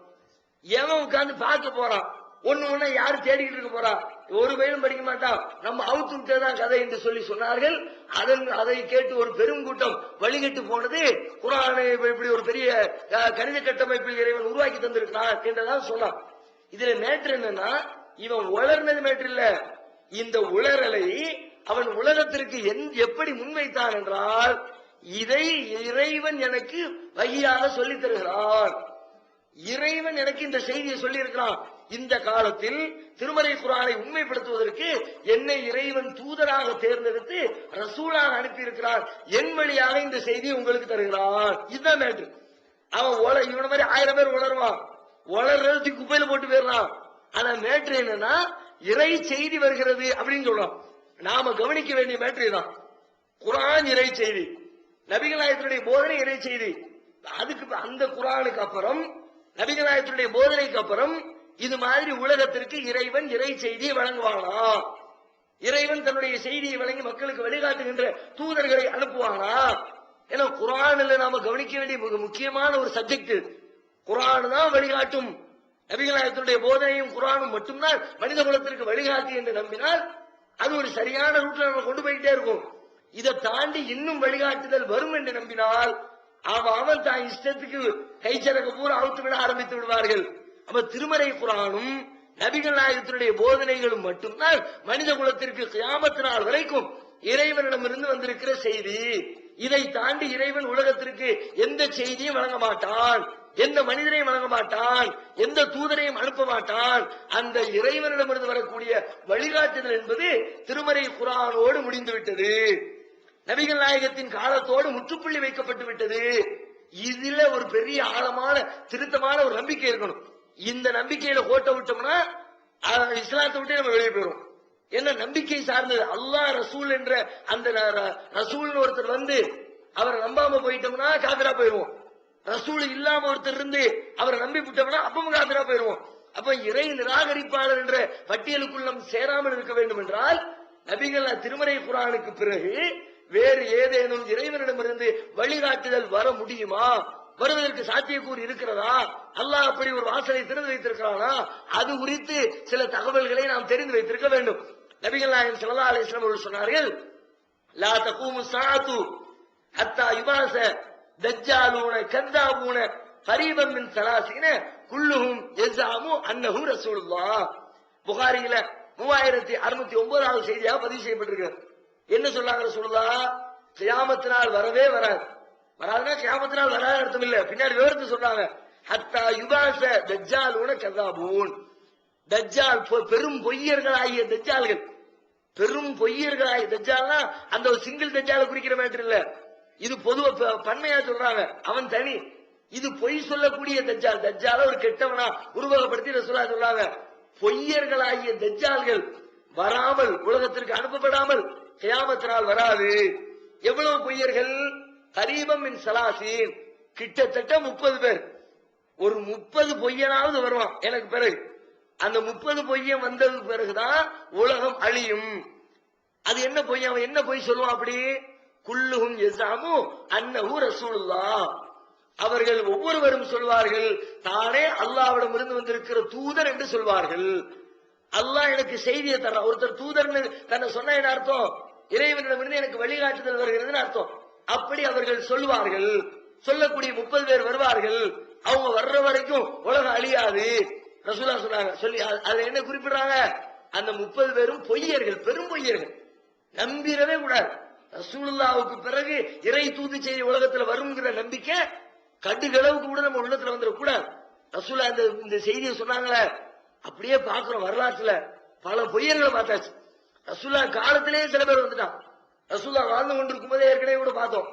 எவன் உட்கார்ந்து பார்க்க போறான், ஒண்ணு யாரு தேடிக்கிட்டு இருக்க போறா? ஒரு பையனும் படிக்க மாட்டான். நம்ம அவுத்து விட்டதான் கதை என்று சொல்லி சொன்னார்கள். அதை கேட்டு ஒரு பெருங்கூட்டம் வழிகட்டு போனது. குர்ஆனை இப்படி ஒரு பெரிய கணித கட்டமைப்பில் இறைவன் உருவாக்கி தந்திருக்கிறான் என்றதான் சொன்னான். இதுல மேட்ரு என்னன்னா, இவன் உளர்னது மேட்ரு இல்ல. இந்த உளறலை அவன் உலகத்திற்கு எப்படி முன்வைத்தான் என்றால், இதை இறைவன் எனக்கு வகையாக சொல்லித் தருகிறான். இறைவன் எனக்கு இந்த செய்தியை சொல்லி இருக்கிறான். இந்த காலத்தில் திருமறை குர்ஆனை உண்மைப்படுத்துவதற்கு என்னை இறைவன் தூதராக தேர்ந்தெடுத்து ரசூலாக அனுப்பி இருக்கிறார். என் வழியாக இந்த செய்தியை உங்களுக்கு தருகிறான். இதுதான் மேட்ரு. அவன் இவன மாதிரி 1000 பேர் உளருவான், உளர்றது குப்பையில போட்டு போயிடலாம். ஆனா மேட்ரு என்னன்னா, இறை செய்தி வருகிறது அப்படின்னு சொல்றோம். நாம கவனிக்க வேண்டிய மேட்ரு தான். குர்ஆன் இறை செய்தி, நபிகள் நாயகத்துடைய போதனை இறை செய்தி. அதுக்கு அந்த குர்ஆனுக்கு அப்புறம், நபிகள் நாயகத்துடைய போதனைக்கு அப்புறம் இது மாதிரி உலகத்திற்கு இறைவன் இறை செய்தியை வழங்குவானா? இறைவன் தன்னுடைய செய்தியை வழங்கி மக்களுக்கு வழிகாட்டுகின்ற தூதர்களை அனுப்புவானா? ஏன்னா குர்ஆனில் நாம கவனிக்க வேண்டிய மிக முக்கியமான ஒரு சப்ஜெக்ட். குர்ஆன் தான் வழிகாட்டும். நபிகள் நாயகத்துடைய போதனையும் குர்ஆனும் மட்டும்தான் மனித குலத்திற்கு வழிகாட்டி என்று நம்பினால் அது ஒரு சரியான ரூட்ல நம்ம கொண்டு போயிட்டே இருக்கும். இதை தாண்டி இன்னும் வழிகாட்டுதல் வரும் என்று நம்பினால் அவன் தான் இஷ்டத்துக்கு கைச்சரக்கு பூரா அவுத்து விட ஆரம்பித்து விடுவார்கள். அப்ப திருமறை குர்ஆனும் நபிகள் நாயகத்தினுடைய போதனைகளும் மட்டும்தான் மனித குலத்திற்கு கியாமத் நாள் வரைக்கும் இறைவனிடமிருந்து வந்திருக்கிற செய்தி. இதை தாண்டி இறைவன் உலகத்திற்கு எந்த செய்தியும் வழங்க மாட்டான், எந்த மனிதனையும் வழங்க மாட்டான், எந்த தூதரையும் அனுப்ப மாட்டான். அந்த இறைவனிடமிருந்து வரக்கூடிய வழிகாட்டுதல் என்பது திருமறை குர்ஆனோடு முடிந்துவிட்டது. நபிகள் நாயகத்தின் காலத்தோடு முற்றுப்புள்ளி வைக்கப்பட்டு விட்டது. இதுல ஒரு பெரிய ஆழமான திருத்தமான ஒரு நம்பிக்கை இருக்கணும். இந்த நம்பிக்கையில கோட்டை விட்டோம்னா இஸ்லாத்தை விட்டு நம்ம வெளியே போயிடும். என்ன நம்பிக்கை சார்ந்தது? அல்லாஹ் ரசூல் என்ற அந்த ரசூல் ஒருத்தர் அவரை நம்பாம போயிட்டோம்னா காபிரா போயிருவோம். ரசூல் இல்லாம ஒருத்தர் இருந்து அவரை நம்பி விட்டோம்னா அப்பவும் காபிரா போயிருவோம். அப்ப இறை நிராகரிப்பாளர் என்ற பட்டியலுக்குள் நம் சேராமல் இருக்க வேண்டும் என்றால் நபிகள் திருமறை குர்ஆனுக்கு பிறகு வேறு ஏதேனும் இறைவனிடமிருந்து வழிகாட்டுதல் வர முடியுமா? வருவதற்கு சாத்தியக்கூறு இருக்கிறதா? அல்லாஹ் அப்படி ஒரு வாசலை திறந்து வைத்திருக்கிறானா? அது குறித்து சில தகவல்களை நாம் தெரிந்து வைத்திருக்க வேண்டும். நபிகள் நாயகம் ஸல்லல்லாஹு அலைஹி வஸல்லம் அவர்கள் சொன்னார்கள், லா தகூமு ஸாஅத்து ஹத்தா யுபாஸ தஜ்ஜாலூன கذாபூன கரீபம் மின் ஸலாஸீன குல்லுஹும் யஸாமு அன்னஹு ரசூலுல்லாஹ். புகாரியில 3609வது செய்தியாக பதிவு செய்யப்பட்டிருக்கிறது. என்ன சொன்னாங்க ரசூலுல்லாஹ்? கியாமத் நாள் வரவே வராது. வராதுன்னா கியாமத் நாள் வராது அர்த்தம் இல்ல, பின்னாடி விவரத்தை சொல்றாங்க. ஹத்தா யுபாஸ தஜ்ஜாலூன கذாபூன். தஜ்ஜால் பெரும் பொய்யர்களாகிய தஜ்ஜால்கள், பெரும் பொய்யர்களாகிய தஜ்ஜால்னா அந்த ஒரு சிங்கிள் தஜ்ஜாலை குறிக்கிற மேட்டர் இல்ல, இது பொதுவா பன்மையா சொல்றாங்க. அவன் தனி. இது பொய் சொல்லக்கூடிய தஜ்ஜால். தஜ்ஜால ஒரு கெட்டவனா உருவகப்படுத்தி ரசூலுல்லாஹ் சொல்றாங்க. பொய்யர்களாகிய தஜ்ஜால்கள் வராமல், உலகத்திற்கு அனுப்பப்படாமல் கியாமத் நாள் வராது. எவ்வளவு பொய்யர்கள்? கரீபம் மின் சலாசீன், கிட்டத்தட்ட 30 பேர். ஒரு 30 பொய்யனாவது வருவான் எனக்கு பிறகு. அந்த 30 பொய்யன் வந்ததுக்கு பிறகுதான் உலகம் அழியும். அது என்ன பொய்? அவன் என்ன பொய் சொல்லுவான்? அப்படி குல்லுஹும் யஸாமு அன்னஹு ரசூலுல்லாஹ், அவர்கள் ஒவ்வொருவரும் சொல்வார்கள் தானே அல்லாஹ்விடம் இருந்து வந்திருக்கிற தூதர் என்று சொல்வார்கள். அல்லாஹ் எனக்கு செய்தியை தர்றான். ஒருத்தர் தூதர்னு தன்னை சொன்ன என்ன அர்த்தம்? இறைவனிடமிருந்து எனக்கு வழிகாட்டுதல் வருகிறதுன்னு அர்த்தம். அப்படி அவர்கள் சொல்வார்கள். சொல்லக்கூடிய 30 பேர் வருவார்கள். அவங்க வர்ற வரைக்கும் உலகம் அழியாது ரசூலுல்லாஹ் சொன்னாங்க. சொல்லி அதுல என்ன குறிப்பிடுறாங்க? அந்த 30 பேரும் பொய்யர்கள், பெரும் பொய்யர்கள், நம்பிடவே கூடாது. ரசூலுல்லாஹ்வுக்கு பிறகு இறை தூது செய்தி உலகத்துல வருங்கிற நம்பிக்கை கடுகளவுக்கு கூட நம்ம உள்ளத்துல வந்துடக்கூடாது. ரசூலுல்லாஹ் இந்த செய்தியை சொன்னாங்களே, அப்படியே பாக்குறோம் வரலாற்றுல பல பொய்யர்களை பார்த்தாச்சு. ரசூலுல்லாஹ் காலத்திலேயே சில பேர் வந்துட்டான். ரசூலுல்லாஹ் வாழ்ந்து கொண்டிருக்கும் போதே ஏற்கனவே கூட பார்த்தோம்.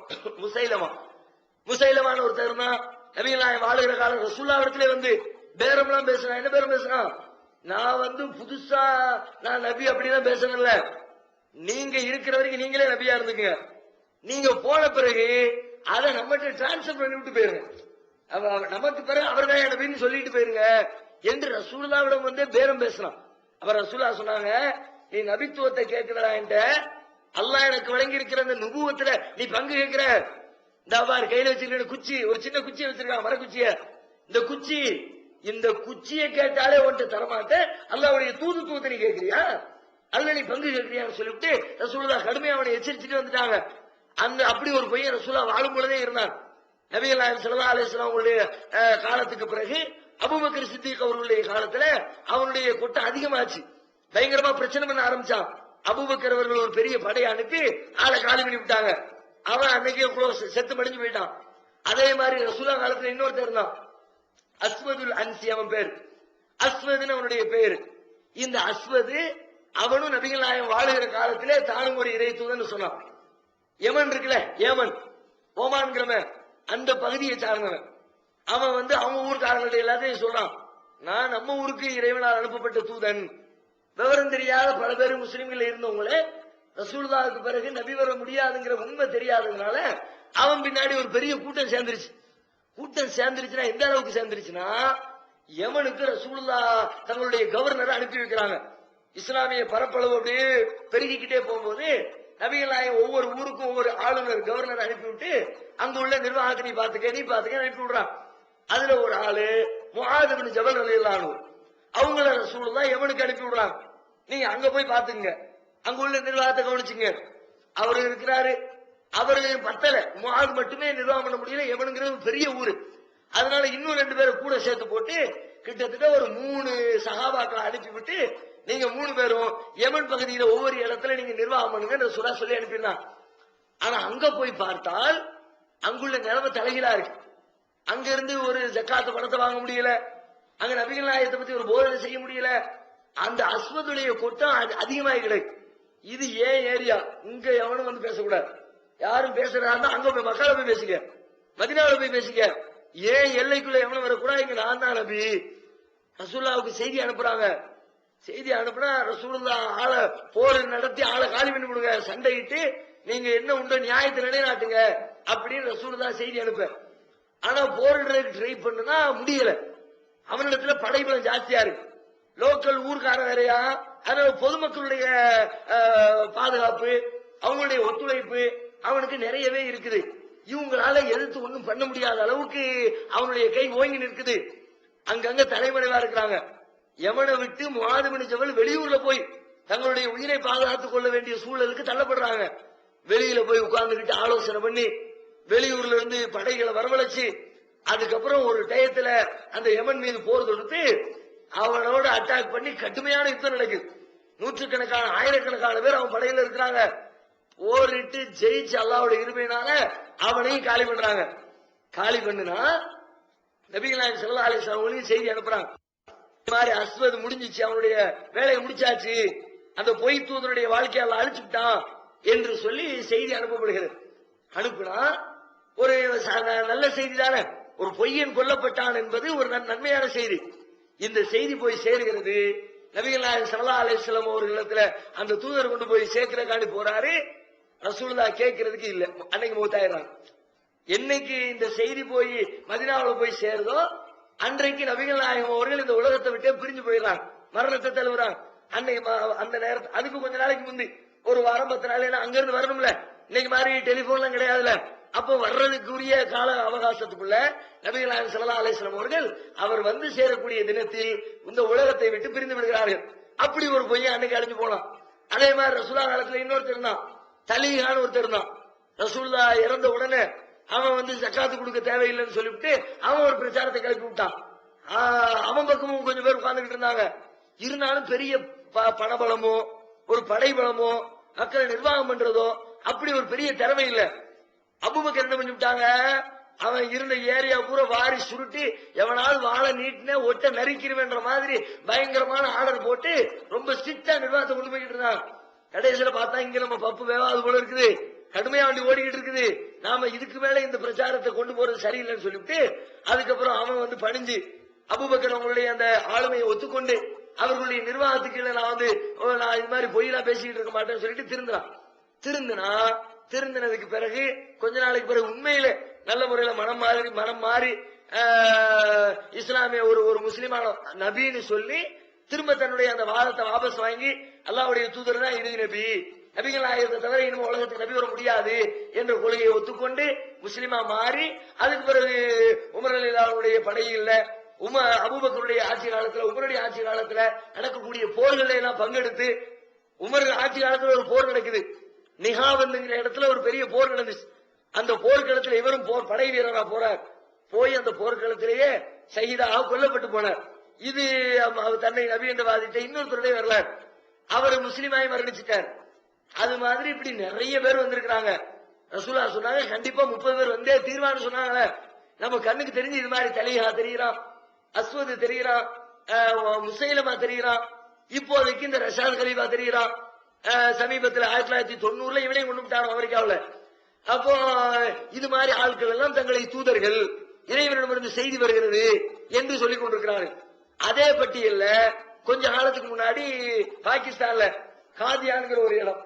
முசைலமான ஒருத்தர் இருந்தான். நபிகள் நாயகம் வாழுகிற காலம் ரசூலுல்லாஹ் இடத்துல வந்து பேரம்லாம் பேசுறான். என்ன பேரம் பேசுறான்? நான் புதுசா நான் நபி அப்படிதான் பேசணும்ல, நீங்க இருக்கிற வரைக்கும் நீங்களே நபியா இருந்துக்குங்க, நீங்க போன பிறகு அதை நம்மகிட்ட டிரான்ஸ்பர் பண்ணி விட்டு போயிருங்க, நமக்கு பிறகு அவர் தான் நபின்னு சொல்லிட்டு போயிருங்க என்று ரசூலுல்லாஹ்விடம் வந்து பேரம் பேசலாம். அவர் ரசூலுல்லாஹ் சொன்னாங்க, நீ நபித்துவத்தை கேட்கிறா என்கிட்ட, அல்லாஹ் எனக்கு வழங்கி இருக்கிற அந்த நுபுவத்துல நீ பங்கு கேட்கிற. இந்த கையில வச்சிருக்க குச்சி, ஒரு சின்ன குச்சியை வச்சிருக்காங்க, மரக்குச்சிய. இந்த குச்சியை கேட்டாலே ஒன்று தரமாட்டேன், அல்லாஹ்வுடைய தூதுத்துவத்தை நீ கேட்கிறியா, அல்ல நீ பங்கு கேட்கிறியான்னு சொல்லிவிட்டு ரசூலுல்லாஹ் கடுமையா அவனை எச்சரிச்சுட்டு வந்துட்டாங்க. அப்படி ஒரு பையன் ரசூலுல்லாஹ் வாழும் பொழுதே இருந்தான். நபிகள் நாயகம் ஸல்லல்லாஹு அலைஹி வஸல்லம் அவங்களுடைய காலத்துக்கு பிறகு அபூபக்கர் சித்திக் அவர்களுடைய காலத்துல அவனுடைய கொட்டை அதிகமாச்சு. பயங்கரமா பிரச்சனை பண்ண ஆரம்பிச்சான். அபூபக்கர் அவர்கள் ஒரு பெரிய படையை அனுப்பி ஆளை காலி பண்ணி விட்டாங்க. அவன் அன்னைக்கே செத்து மடிஞ்சு போயிட்டான். அதே மாதிரி ரசூலுல்லாஹ் காலத்துல இன்னொருத்தர் இருந்தான், அஸ்வதுல் அன்சி அவன் பேர். அஸ்வதுன்னு அவனுடைய பேரு. இந்த அஸ்வது அவனும் நபிகள் நாயகம் வாழுகிற காலத்திலே தானும் ஒரு இறை தூதன்னு சொன்னான். யமன் இருக்குல்ல, ஏமன் ஓமான்கிறவன், அந்த பகுதியை சார்ந்தவன். அவன் அவங்க ஊருக்காரங்களுடைய எல்லாத்தையும் சொல்றான், நான் நம்ம ஊருக்கு இறைவனால் அனுப்பப்பட்ட தூதன். விவரம் தெரியாத பல பேர் முஸ்லிம்கள் இருந்தவங்களே ரசூலுல்லாஹ்வுக்கு பிறகு நபி வர முடியாதுங்கிற உண்மை தெரியாததுனால அவன் பின்னாடி ஒரு பெரிய கூட்டம் சேர்ந்துருச்சு. கூட்டம் சேர்ந்துருச்சுன்னா எந்த அளவுக்கு சேர்ந்துருச்சுன்னா, யமனுக்கு ரசூலுல்லாஹ் தங்களுடைய கவர்னரை அனுப்பி வைக்கிறாங்க. இஸ்லாமிய பரப்பளவு அப்படியே பெருகிக்கிட்டே போகும்போது நபிகள் நாயகம் ஒவ்வொரு ஊருக்கும் ஒவ்வொரு ஆளுநர் கவர்னர் அனுப்பிவிட்டு அங்க உள்ள நிர்வாகத்தை நீ பாத்துக்க அனுப்பி விடுறான். அதுல ஒரு ஆளு முஆத் இப்னு ஜபல் ரலியல்லாஹு அன்ஹு, அவங்கள ரசூலுல்லாஹ் யமனுக்கு அனுப்பி விடுறாங்க. நீங்க அங்க போய் பாத்துங்க, அங்க உள்ள நிர்வாகத்தை கவனிச்சுங்க. அவரு இருக்கிறாரு, அவரு பத்தல, முஆத் மட்டுமே நிர்வாகம் பண்ண முடியல. யமனுங்கிறது பெரிய ஊரு, அதனால இன்னும் 2 பேரை கூட சேர்த்து போட்டு கிட்டத்தட்ட ஒரு 3 சஹாபாக்களை அனுப்பிவிட்டு நீங்க 3 பேரும் யமன் பகுதியில ஒவ்வொரு இடத்துல நீங்க நிர்வாகம் பண்ணுங்க சொல்லி அனுப்பினான். ஆனா அங்க போய் பார்த்தால் அங்குள்ள நிலைமை தலைகீழா இருக்கு. அங்க இருந்து ஒரு ஜக்காத்து பணத்தை வாங்க முடியல, அங்க நபிகள் நாயகத்தை பத்தி ஒரு போதனை செய்ய முடியல. அந்த அஸ்வதுடைய கூட்டம் அதிகமாகி கிடக்கு. இது ஏன் ஏரியா, இங்க எவனும் பேசக்கூடாது. யாரும் பேசுறாருன்னா அங்க போய் மக்களை போய் பேசிக்க, மதீனாவுல போய் பேசிக்க. ஏன் எல்லைக்குள்ள எவனும் வரக்கூடாது, இங்க நான் தான் நபி. ரசூலுல்லாஹ்வுக்கு செய்தி அனுப்புறாங்க. செய்தி அனுப்புனா ரசூலுல்லாஹ் ஆளை போர் நடத்தி ஆளை காலி பண்ணி கொடுங்க, சண்டையிட்டு நீங்க என்ன உண்டோ நியாயத்தை நிலைநாட்டுங்க அப்படின்னு ரசூலுல்லாஹ் செய்தி அனுப்ப. ஆனா போரிடுறதுக்கு ட்ரை பண்ணுனா முடியல. அவனிடத்துல படைபலம் ஜாஸ்தியா இருக்கு, லோக்கல் ஊர்க்காரன் வேறையா. அதனால பொதுமக்களுடைய பாதுகாப்பு, அவங்களுடைய ஒத்துழைப்பு அவனுக்கு நிறையவே இருக்குது. இவங்களால எதிர்த்து ஒண்ணும் பண்ண முடியாத அளவுக்கு அவனுடைய கை ஓங்கி நிற்குது. அங்கங்க தலைமறைவா இருக்கிறாங்க. யமனை விட்டு முஆத் இப்னு ஜபல் வெளியூர்ல போய் தங்களுடைய உயிரை பாதுகாத்துக் கொள்ள வேண்டிய சூழலுக்கு தள்ளப்படுறாங்க. வெளியில போய் உட்கார்ந்துகிட்டு ஆலோசனை பண்ணி வெளியூர்ல இருந்து படைகளை வரவழைச்சு அதுக்கப்புறம் ஒரு டயத்துல அந்த யமன் மீது போர் தொடுத்து அவனோட அட்டாக் பண்ணி கடுமையான யுத்தம் நடக்குது. நூற்றுக்கணக்கான ஆயிரக்கணக்கான பேர் அவன் படையில இருக்கிறாங்க. போரிட்டு ஜெயிச்சு அல்லாஹ்வுடைய கிருபையினால அவனையும் காலி பண்றாங்க. காலி பண்ணுனா நபிகள் நாயகம் ஸல்லல்லாஹு அலைஹி வஸல்லம் செய்தி அனுப்புறாங்க, இந்த மாதிரி அஸ்வத் முடிஞ்சிச்சு, அவனுடைய வேலையை முடிச்சாச்சு, அந்த பொய் தூதனுடைய வாழ்க்கையால அழிச்சுட்டான் என்று சொல்லி செய்தி அனுப்பப்படுகிறது. அனுப்புனா ஒரு நல்ல செய்தி தானே, ஒரு பொய்யன் கொல்லப்பட்டான் என்பது ஒரு நன்மையான செய்தி. இந்த செய்தி போய் சேர்கிறது. நபிகள் நாயகம் ஸல்லல்லாஹு அலைஹி வஸல்லம் அவர்களிடத்துல அந்த தூதர் கொண்டு போய் சேர்க்கிறக்காண்டி போறாரு. ரசூலுல்லாஹ் கேட்கறதுக்கு இல்ல, அன்னைக்கு மௌத்தாயிடுறாங்க. என்னைக்கு இந்த செய்தி போய் மதீனாவுல போய் சேருதோ அன்றைக்கு நபிகள் நாயகம் அவர்கள் இந்த உலகத்தை விட்டே பிரிஞ்சு போயிடுறாங்க, மரணத்தை தழுவுறாங்க. அன்னைக்கு அந்த நேரத்தில் அதுக்கு கொஞ்ச நாளைக்கு முந்தி ஒரு வாரம் 10 நாள் அங்க இருந்து வரணும்ல, இன்னைக்கு மாதிரி டெலிபோன்லாம் கிடையாதுல. அப்போ வர்றதுக்குரிய கால அவகாசத்துக்குள்ள நபிகள் நாயகம் ஸல்லல்லாஹு அலைஹி வஸல்லம் அவர்கள் அவர் வந்து சேரக்கூடிய தினத்தில் இந்த உலகத்தை விட்டு பிரிந்து விடுகிறார்கள். அப்படி ஒரு பொய்யை அன்னைக்கு அழிஞ்சு போனான். அதே மாதிரி ரசூலுல்லாஹ் காலத்துல இன்னொருத்தர் இருந்தான், தலீஹான்னு ஒருத்தர் இருந்தான். ரசூலுல்லாஹ் இறந்த உடனே அவன் வந்து ஜக்காத்து கொடுக்க தேவையில்லைன்னு சொல்லிவிட்டு அவன் ஒரு பிரச்சாரத்தை கிளப்பி விட்டான். அவன் பக்கமும் கொஞ்சம் பேர் உட்கார்ந்துகிட்டு இருந்தாங்க. இருந்தாலும் பெரிய பணபலமோ ஒரு படை பலமோ மக்களை நிர்வாகம் பண்றதோ அப்படி ஒரு பெரிய திறமை இல்லை. அபூபக்கர் என்ன பண்ணி விட்டாங்க, அவன் இருந்த ஏரியா பூரா வாரி சுருட்டி எவனாவது வாழை நீட்டின ஒட்ட நரிக்கிறவன்ற மாதிரி பயங்கரமான ஆர்டர் போட்டு ரொம்ப ஸ்ட்ரிக்டா நிர்வாகத்தை கொண்டு போய்கிட்டு இருந்தான். கடைசியில பார்த்தா இங்க நம்ம பப்பு வேவாது போல இருக்குது, கடுமையா வண்டி ஓடிக்கிட்டு இருக்குது, நாம இதுக்கு மேல இந்த பிரச்சாரத்தை கொண்டு போறது சரியில்லைன்னு சொல்லிவிட்டு அதுக்கப்புறம் அவன் வந்து பணிஞ்சு அபூபக்கர் அவங்களுடைய அந்த ஆளுமையை ஒத்துக்கொண்டு அவர்களுடைய நிர்வாகத்துக்கு நான் வந்து நான் இது மாதிரி பொய்யெல்லாம் பேசிக்கிட்டு இருக்க மாட்டேன்னு சொல்லிட்டு திருந்தினதுக்கு பிறகு கொஞ்ச நாளைக்கு பிறகு உண்மையில நல்ல முறையில மனம் மாறி இஸ்லாமிய ஒரு முஸ்லிமான நபின்னு சொல்லி திரும்ப தன்னுடைய அந்த வாதத்தை வாபஸ் வாங்கி அல்லாஹ்வுடைய தூதர் தான் இறுதி நபி, நபிகள் நாயகத்தை தவிர இனிமே உலகத்துக்கு நபி வர முடியாது என்ற கொள்கையை ஒத்துக்கொண்டு முஸ்லிமா மாறி அதுக்கு பிறகு உமர் ரலியல்லாஹுடைய படையில அபூபக்கருடைய ஆட்சி காலத்துல உமருடைய ஆட்சி காலத்துல நடக்கக்கூடிய போர்களை எல்லாம் பங்கெடுத்து உமர் ஆட்சி காலத்துல ஒரு போர் நடக்குது. நிகாவந்துங்கிற இடத்துல ஒரு பெரிய போர் நடந்துச்சு. அந்த போர்க்களத்துல இவரும் படை வீரரா போறார். போய் அந்த போர்க்களத்திலேயே ஷஹீதாக கொல்லப்பட்டு போனார். இது தன்னை நபி என்று வாதிட்ட இன்னொருத்தருடைய வரலாறு. அவர் முஸ்லிமாய் மரணிச்சிட்டார். அது மாதிரி இப்படி நிறைய பேர் வந்திருக்கிறாங்க. ரசூலுல்லாஹ் சொன்னாங்க கண்டிப்பா 30 பேர் வந்தே தீர்வான்னு சொன்னாங்களே. நம்ம கண்ணுக்கு தெரிஞ்சு இது மாதிரி தலீஹா தெரியுறான், அஸ்வத் தெரியுறான், முசைலமா தெரியுறான், இப்போதைக்கு இந்த ரஷாத் கலீஃபா தெரியுறான். சமீபத்தில் 1990 இவனையும் கொண்டு விட்டாங்க அமெரிக்காவில். அப்போ இது மாதிரி ஆட்கள் எல்லாம் தங்களை தூதர்கள், இறைவனிடமிருந்து செய்தி வருகிறது என்று சொல்லிக் கொண்டிருக்கிறார்கள். அதே பட்டியல்ல கொஞ்ச காலத்துக்கு முன்னாடி பாகிஸ்தான்ல காதியான்கிற ஒரு இடம்,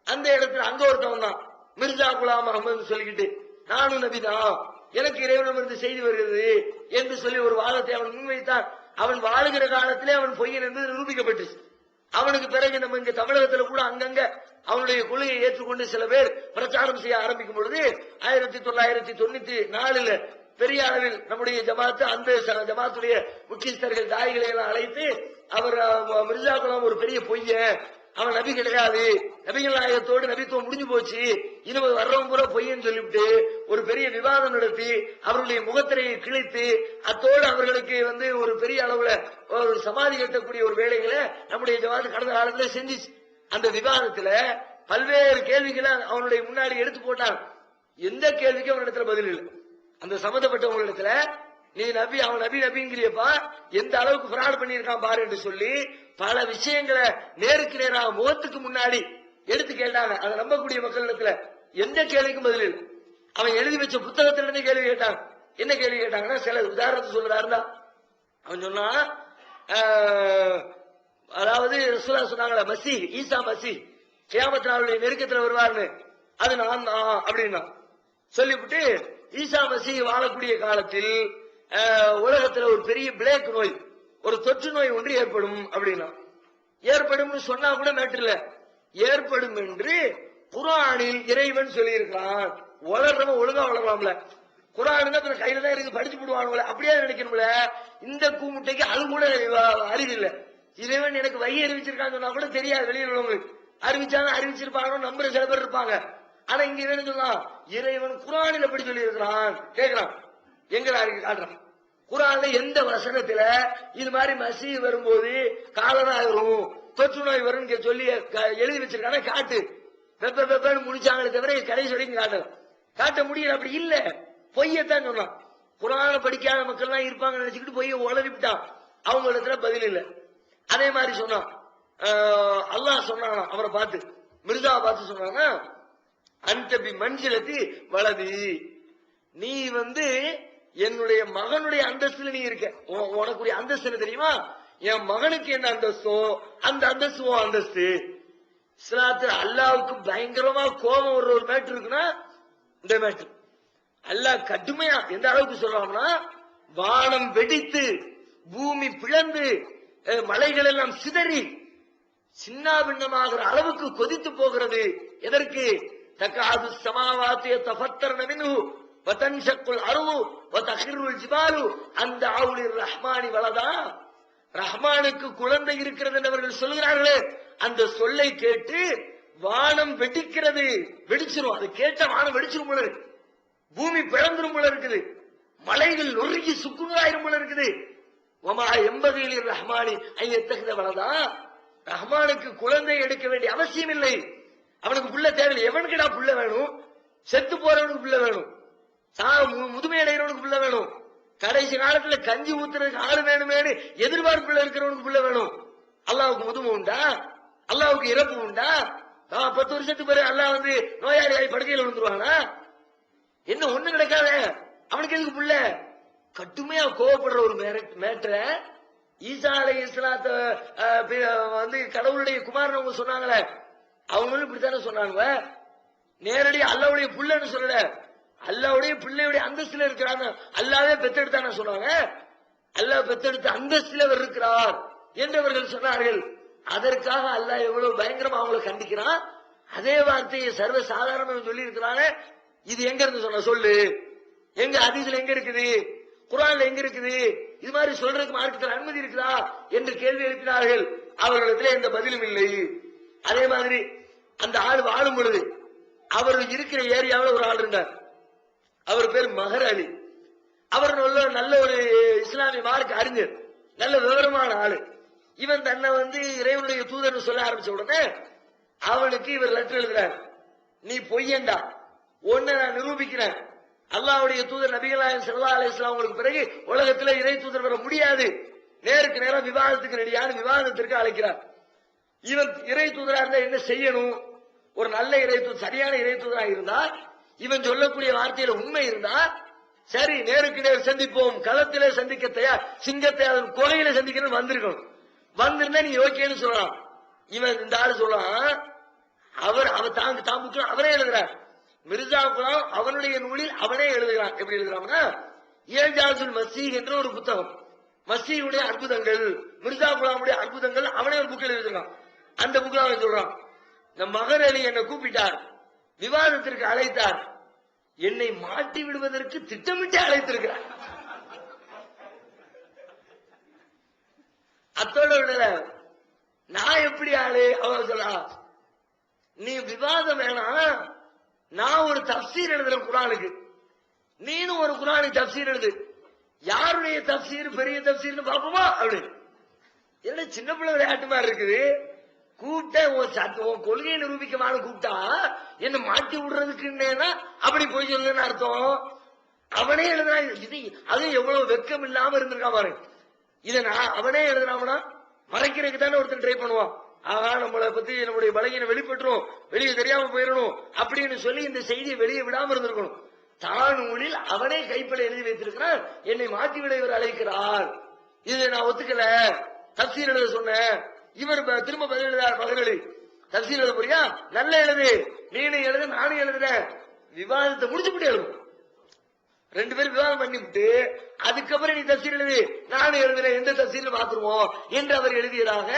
அந்த இடத்துல அங்க ஒருத்தவன் தான் மிர்சா குலாம் அஹமது சொல்லிக்கிட்டு நானும் நபிதான், எனக்கு இறைவனிடமிருந்து செய்தி வருகிறது என்று சொல்லி ஒரு வாதத்தை அவன் முன்வைத்தான். அவன் வாழுகிற காலத்திலே அவன் பொய்யன் என்பது நிரூபிக்கப்பட்டுச்சு. அவனுக்கு பிறகு நம்ம இங்க தமிழகத்துல கூட அங்கங்க அவனுடைய கொள்கையை ஏற்றுக்கொண்டு சில பேர் பிரச்சாரம் செய்ய ஆரம்பிக்கும் பொழுது 1994 பெரிய அளவில் நம்முடைய ஜமாத்து அந்த ஜமாத்துடைய முக்கியஸ்தர்கள் தாய்களை எல்லாம் அழைத்து அவர் மிர்சா குலாம் ஒரு பெரிய பொய்யன், அவன் நபி கிடையாது, நபிகள் நாயகத்தோடு நபித்துவம் முடிஞ்சு போச்சு, இனிமே வர்றவங்க கூட பொய்யன்னு சொல்லிவிட்டு ஒரு பெரிய விவாதம் நடத்தி அவர்களுடைய முகத்திரையை கிழித்து அத்தோடு அவர்களுக்கு வந்து ஒரு பெரிய அளவுல ஒரு சமாதி கட்டக்கூடிய ஒரு வேலைகளை நம்முடைய ஜமாத்து கடந்த காலத்துல செஞ்சிச்சு. அந்த விவாதத்துல பல்வேறு கேள்விகளை அவனுடைய முன்னாடி எடுத்து போட்டான். எந்த கேள்விக்கும் அவனிடத்துல பதில் இல்லை. அந்த சம்பந்தப்பட்டவங்களிடத்துல நீ நபி அவன் நபிங்கிறியப்பா எந்த அளவுக்கு ஃப்ராட் பண்ணியிருக்கான் பாரு என்று சொல்லி பல விஷயங்களை நேருக்கு நேராக முகத்துக்கு முன்னாடி எடுத்து கேட்டாங்க. அதை நம்பக்கூடிய மக்களிடத்துல எந்த கேள்விக்கும் பதில் இல்லை. அவன் எழுதி வச்ச புத்தகத்திலிருந்து கேள்வி கேட்டாங்க. என்ன கேள்வி கேட்டாங்கன்னா, சில உதாரணத்தை சொல்றாருந்தா அவன் சொன்னா, அதாவது ரசூலுல்லாஹ் சொன்னாங்களா மசீஹ் ஈசா மசீஹ் கியாமத் நாளுடைய நெருக்கத்துல வருவார்னு, அது நான் தான் அப்படின்னா சொல்லிவிட்டு ஈசா மசீஹ் வாழக்கூடிய காலத்தில் உலகத்துல ஒரு பெரிய பிளேக் நோய், ஒரு தொற்று நோய் ஒன்று ஏற்படும் அப்படின்னா, ஏற்படும் சொன்னா கூட மேட்டர்ல ஏற்படும் என்று குர்ஆனில் இறைவன் சொல்லி இருக்கிறான். வளர்றவன் ஒழுங்கா வளரலாம்ல, குர்ஆன் கையில தான் இருக்கு படிச்சு போடுவானுங்களே அப்படியே நினைக்கணும்ல. இந்த கூமுட்டைக்கு அது கூட அறிவில்லை. இறைவன் எனக்கு வழி அறிவிச்சிருக்கான்னு சொன்னா கூட தெரியாது. வெளியில் உள்ளவங்களுக்கு அறிவிச்சாங்க, அறிவிச்சிருப்பாங்க நம்புற சில பேர் இருப்பாங்க. ஆனா இங்க என்ன சொல்லலாம், இறைவன் குர்ஆனில் எப்படி சொல்லி இருக்கிறான் கேட்கிறான். எங்க காட்டுறான் குர்ஆன்ல எந்த வசனத்துல இது மாதிரி மசீஹ் வரும்போது காலரா வரும், தொற்று நோய் வரும் சொல்லி எழுதி வச்சிருக்கான காட்டு. வெப்பன்னு முடிச்சாங்களே தவிர கடைசி வரைக்கும் காட்ட முடியல. அப்படி இல்ல, பொய்யத்தான் சொன்னான். குர்ஆனை படிக்காத மக்கள் எல்லாம் இருப்பாங்க நினைச்சுக்கிட்டு பொய்ய உளறிவிட்டான். அவங்க இடத்துல பதில் இல்ல. அதே மாதிரி சொன்னான், அல்லாஹ் சொன்னானா அவரை பார்த்து, மிர்சாவை பார்த்து சொன்னானா, அந்த மஞ்சிலத்தி வலதி, நீ வந்து என்னுடைய மகனுடைய அந்தஸ்துல நீ இருக்க, உனக்குரிய அந்தஸ்து என்ன தெரியுமா? என் மகனுக்கு என்ன அந்தஸ்தோ அந்த அந்தஸ்து அந்தஸ்து. இஸ்லாத்துல அல்லாவுக்கு பயங்கரமா கோபம் வர்ற ஒரு மேட்ரு இருக்குன்னா இந்த மேட்ரு. அல்லாஹ் கடுமையா எந்த அளவுக்கு சொல்றாங்கன்னா, வானம் வெடித்து பூமி பிளந்து மலைகள் எல்லாம் சிதறி சின்ன பின்னமாகிற அளவுக்கு கொதித்து போகிறது. எதற்கு? தகாது சமாவாத்திய தஃபத்தர்ன மின்ஹு வதன்ஷக்குல் அர்து வதஹிருல் ஜிபாலு அந்த அவுலிர் ரஹ்மானி வலதா. ரஹ்மானுக்கு குழந்தை இருக்கிறது என்று அவர்கள் சொல்கிறார்களே, அந்த சொல்லை கேட்டு வானம் வெடிக்கிறது. வெடிச்சிரும், அதை கேட்ட வானம் வெடிச்சிரும் போல இருக்கு, பூமி பிளந்துரும் போல இருக்குது, மலைகள் நொறுக்கி சுக்குங்காயிரும் போல இருக்குது. ஒமா எம்பகையில் ரஹ்மானி ஐயத்தகுத வலதா. ரஹ்மானுக்கு குழந்தை எடுக்க வேண்டிய அவசியம் இல்லை, அவனுக்கு புள்ள தேவையில்லை. எவனுக்குடா புள்ள வேணும்? செத்து போறவனுக்கு புள்ள வேணும், முதுமை அடைகிறவனுக்கு புள்ள வேணும், கடைசி காலத்துல கஞ்சி ஊத்துறதுக்கு ஆளு வேணுமேனு எதிர்பார்ப்புல இருக்கிறவனுக்கு புள்ள வேணும். அல்லாவுக்கு முதுமை உண்டா? அல்லாவுக்கு இறப்பு உண்டா? 10 வருஷத்துக்கு பிறகு அல்லாஹ் வந்து நோயாளியாய் படுக்கையில் விழுந்துருவானா? என்ன ஒண்ணு கிடைக்காத அவனுக்கு எதுக்கு புள்ள? கட்டுமையா கோவப்படுற ஒரு மேட்டர ஈசா அலைஹிஸ்ஸலாத்த வந்து கடவுளுடைய குமாரன் அவங்க சொன்னாங்களே, அவங்களும் இப்படித்தானே சொன்னாங்க. நேரடி அல்லாவுடைய புள்ளன்னு சொல்லல, அல்லாவுடைய பிள்ளையுடைய அந்தஸ்துல இருக்கிறாங்க. அல்லாவே பெத்தெடுத்தான சொன்னாங்க, அல்லாஹ் பெத்தெடுத்த அந்தஸ்துல அவர் இருக்கிறார் என்று அவர்கள் சொன்னார்கள். அதற்காக அல்லாஹ் எவ்வளவு பயங்கரமா அவங்களை கண்டிக்கிறான். அதே வார்த்தையை சர்வ சாதாரணமாக சொல்லி இருக்கிறாங்க. இது எங்க இருந்து சொன்ன சொல்லு, எங்க ஹதீஸ்ல எங்க இருக்குது, குர்ஆன்ல எங்க இருக்குது? இது மாதிரி சொல்றதுக்கு மார்க்கத்தில் அனுமதி இருக்குதா என்று கேள்வி எழுப்பினார்கள். அவர்களிடத்திலே எந்த பதிலும் இல்லை. அதே மாதிரி அந்த ஆள் வாழும் பொழுது அவர் இருக்கிற ஏரியாவில் ஒரு ஆள் இருந்தார், அவர் பேர் மஹர் அலி. அவர் நல்ல ஒரு இஸ்லாமிய மார்க்க அறிஞர், நல்ல விவரமான ஆளு. இவன் தன்னை வந்து இறைவனுடைய தூதர்னு சொல்ல ஆரம்பிச்ச உடனே அவனுக்கு இவர் லெட்டர் எழுதுறார், நீ பொய்யண்டா, ஒன்ன நான் நிரூபிக்கிறேன். அல்லாஹ்வுடைய தூதர் நபிகள் நாயகம் ஸல்லல்லாஹு அலைஹி வஸல்லம் உங்களுக்கு பிறகு உலகத்துல இறை தூதர் வர முடியாது, நேருக்கு நேரம் விவாதத்துக்கு ரெடியான விவாதத்திற்கு அழைக்கிறார். இவன் இறை தூதரா இருந்தா என்ன செய்யணும்? ஒரு நல்ல இறை தூதர், சரியான இறை தூதரா இருந்தா, இவன் சொல்லக்கூடிய வார்த்தையில உண்மை இருந்தா சரி, நேருக்கு நேர் சந்திப்போம், களத்திலே சந்திக்க தயார், சிங்கத்தை அதன் கொலையில சந்திக்கணும் வந்திருக்கணும். வந்திருந்தா நீ ஓகேன்னு சொல்லலாம். இவன் இந்த ஆளு சொல்லலாம், அவர் தாம்புக்கு அவரே எழுதுறார். மிர்சா குலாம் அவனுடைய நூலில் அவனே எழுதுகிறான். எப்படி எழுதுறான்னா, ஏஜாசுல் மசீஹ் என்ற ஒரு புத்தகம், மசீஹுடைய அற்புதங்கள், மிர்சா குலாமுடைய அற்புதங்கள், அவனே ஒரு புக்கில் எழுதுறான். அந்த புக்கில் அவன் சொல்றான், இந்த மகர் அலி என்னை கூப்பிட்டார், விவாதத்திற்கு அழைத்தார், என்னை மாட்டி விடுவதற்கு திட்டமிட்டு அழைத்திருக்கிறார். அத்தோட விடல, நான் எப்படி ஆளு? அவன் சொல்றா, நீ விவாதம் வேணாம், நான் ஒரு தப்சீர் எழுதுறேன் குர்ஆனுக்கு, நீனும் ஒரு குர்ஆனுக்கு தப்சீர் எழுது, யாருடைய தப்சீர் பெரிய தப்சீர்னு பாப்போமா அப்படி. என்ன சின்ன பிள்ளை விளையாட்டு மாதிரி இருக்குது. கூப்பிட்ட உன் கொள்கையை நிரூபிக்கமான கூப்பிட்டா என்ன மாட்டி விடுறதுக்குன்னா அப்படி போய் சொல்லுன்னு அர்த்தம். அவனே எழுதுனா இது, அது எவ்வளவு வெக்கம் இல்லாம இருந்திருக்கான் பாருங்க. இதை அவனே எழுதுனாமனா மறைக்கிறதுக்கு தானே ஒருத்தர் ட்ரை பண்ணுவான். ஆகா, நம்மளை பத்தி நம்முடைய பலகீனம் வெளிப்பட்டுரும், வெளியே தெரியாம போயிடணும் அப்படின்னு சொல்லி இந்த செய்தியை வெளியே விடாம இருந்திருக்கணும். தான் நூலில் அவனே கைப்பட எழுதி வைத்திருக்கிறான், என்னை மாற்றி விட இவர் அழைக்கிறார், இது நான் ஒத்துக்கல, தப்சீர் எழுத சொன்னேன். இவர் திரும்ப பதில் எழுதார், மகர்களே தப்சீர் எழுத போறியா, நல்ல எழுது, நீனும் எழுத நானும் எழுதுறேன், விவாதத்தை முடிச்சுட்டு எழுதும். 2 பேரும் விவாதம் பண்ணிவிட்டு அதுக்கப்புறம் நீ தப்சீர் எழுது, நானும் எழுதுறேன், எந்த தப்சீர்னு பாத்துருவோம் என்று அவர் எழுதியதாக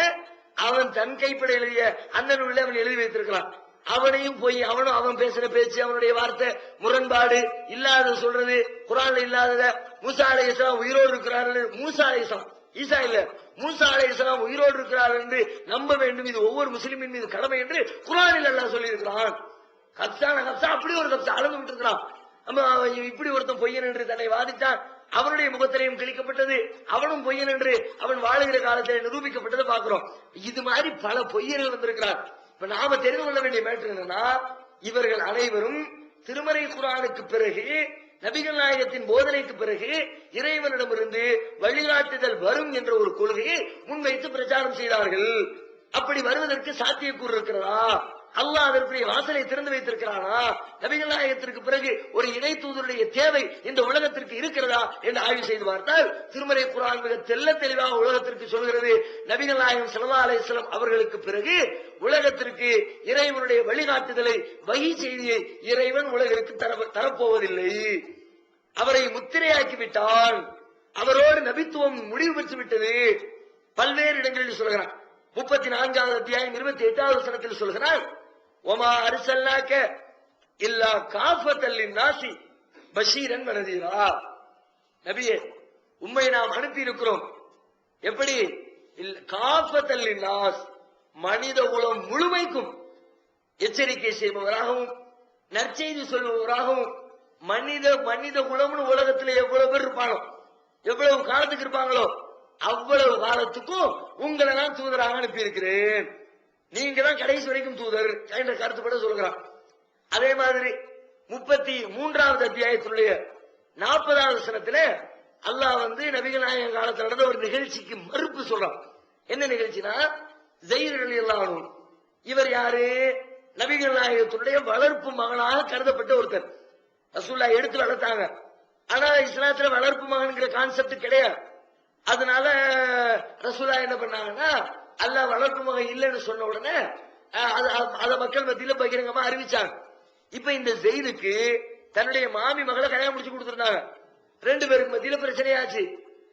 அவன் தன் கைப்பட எழுதிய அந்த நூலில் அவன் எழுதி வைத்திருக்கிறான். அவனையும் போய் அவன் பேசுற பேச்சு, அவனுடைய வார்த்தை முரண்பாடு இல்லாத சொல்றது, குர்ஆன்ல இல்லாதத, மூசா அலைஹிஸ்ஸலாம் உயிரோடு இருக்கிறார்கள், மூசா அலைஹிஸ்ஸலாம், ஈசா இல்ல, மூசா அலைஹிஸ்ஸலாம் உயிரோடு இருக்கிறார் என்று நம்ப வேண்டும், இது ஒவ்வொரு முஸ்லிமின் மீது கடமை என்று குர்ஆனில் அல்லாஹ் சொல்லி இருக்கிறான். கப்சா அப்படி ஒரு கப்சா அளந்து விட்டு இருக்கிறான். இப்படி ஒருத்தன் பொய்யன் என்று தன்னை வாதித்தான், அவனுடைய முகத்திலையும் கிழிக்கப்பட்டது, அவனும் பொய்யன் என்று அவன் வாழுகிற காலத்தில் நிரூபிக்கப்பட்டதை பார்க்கிறோம். இது மாதிரி பல பொய்யர்கள் வந்திருக்கிறார். இப்ப நாம தெரிந்து கொள்ள வேண்டிய மேட்டர் என்னன்னா, இவர்கள் அனைவரும் திருமறை குர்ஆனுக்கு பிறகு, நபிகள் நாயகத்தின் போதனைக்கு பிறகு இறைவனிடமிருந்து வழிகாட்டுதல் வரும் என்ற ஒரு கொள்கையை முன்வைத்து பிரச்சாரம் செய்தார்கள். அப்படி வருவதற்கு சாத்தியக்கூறு இருக்கிறதா? அல்லாஹ் அதற்குரிய வாசலை திறந்து வைத்திருக்கிறானா? நபிகள் நாயகத்திற்கு பிறகு ஒரு இணை தூதருடைய தேவை இந்த உலகத்திற்கு இருக்கிறதா என்று ஆய்வு செய்து பார்த்தால் திருமறை குர்ஆன் மிக தெளிவாக உலகத்திற்கு சொல்கிறது, நபிகள் நாயகம் ஸல்லல்லாஹு அலைஹி வஸல்லம் அவர்களுக்கு பிறகு உலகத்திற்கு இறைவனுடைய வழிகாட்டுதலை, வஹி செய்தியை இறைவன் உலகிற்கு தரப்போவதில்லை. அவரை முத்திரையாக்கிவிட்டால் அவரோடு நபித்துவம் முடிவு பெற்று விட்டது. பல்வேறு இடங்களில் சொல்கிறான். 34வது அத்தியாயம் 28வது வசனத்தில் சொல்கிறான், ஒமா அர்சல்னாக இல்லா காஃபத்தல் லின்னாசி பஷீரன் வ நதீரா. நபியே, உம்மை நாம் அனுப்பி இருக்கிறோம். எப்படி? காஃபத்தல் லின்னாஸ், மனித குலம் முழுமைக்கும் எச்சரிக்கை செய்பவராகவும் நற்செய்தி சொல்பவராகவும். மனித குலம்னு உலகத்தில் எவ்வளவு பேர் இருப்பானோ, எவ்வளவு காலத்துக்கு இருப்பாங்களோ அவ்வளவு காலத்துக்கும் உங்களை நான் தூதராக அனுப்பி இருக்கிறேன். நீங்க தான் கடைசி வரைக்கும் தூதர் என்ற கருத்துப்பட சொல்கிறான். அதே மாதிரி 33வது அத்தியாயத்தினுடைய 40வது வசனத்துல அல்லாஹ் நபிகள் நாயகம் காலத்தில் நடந்த ஒரு நிகழ்ச்சிக்கு மறுப்பு சொல்றான். என்ன நிகழ்ச்சினா, ஸைத் ரலியல்லாஹு அன்ஹு இவர் யாரு? நபிகள் நாயகத்துடைய வளர்ப்பு மகனாக கருதப்பட்ட ஒருத்தர். ரசூலுல்லாஹ் எடுத்து வளர்த்தாங்க. ஆனா இஸ்லாத்துல வளர்ப்பு மகன்கிற கான்செப்ட் கிடையாது. அதனால ரசூலுல்லாஹ் என்ன பண்ணாங்கன்னா, அல்லாஹ் வளர்ப்பு மகன் இல்லைன்னு சொன்ன உடனே அத மக்கள் மத்தியில பகிரங்கமா அறிவிச்சாங்க. இப்ப இந்த ஸைதுக்கு தன்னுடைய மாமி மகளை கல்யாணம் முடிச்சு கொடுத்திருந்தாங்க. 2 பேருக்கு மத்தியில பிரச்சனையாச்சு.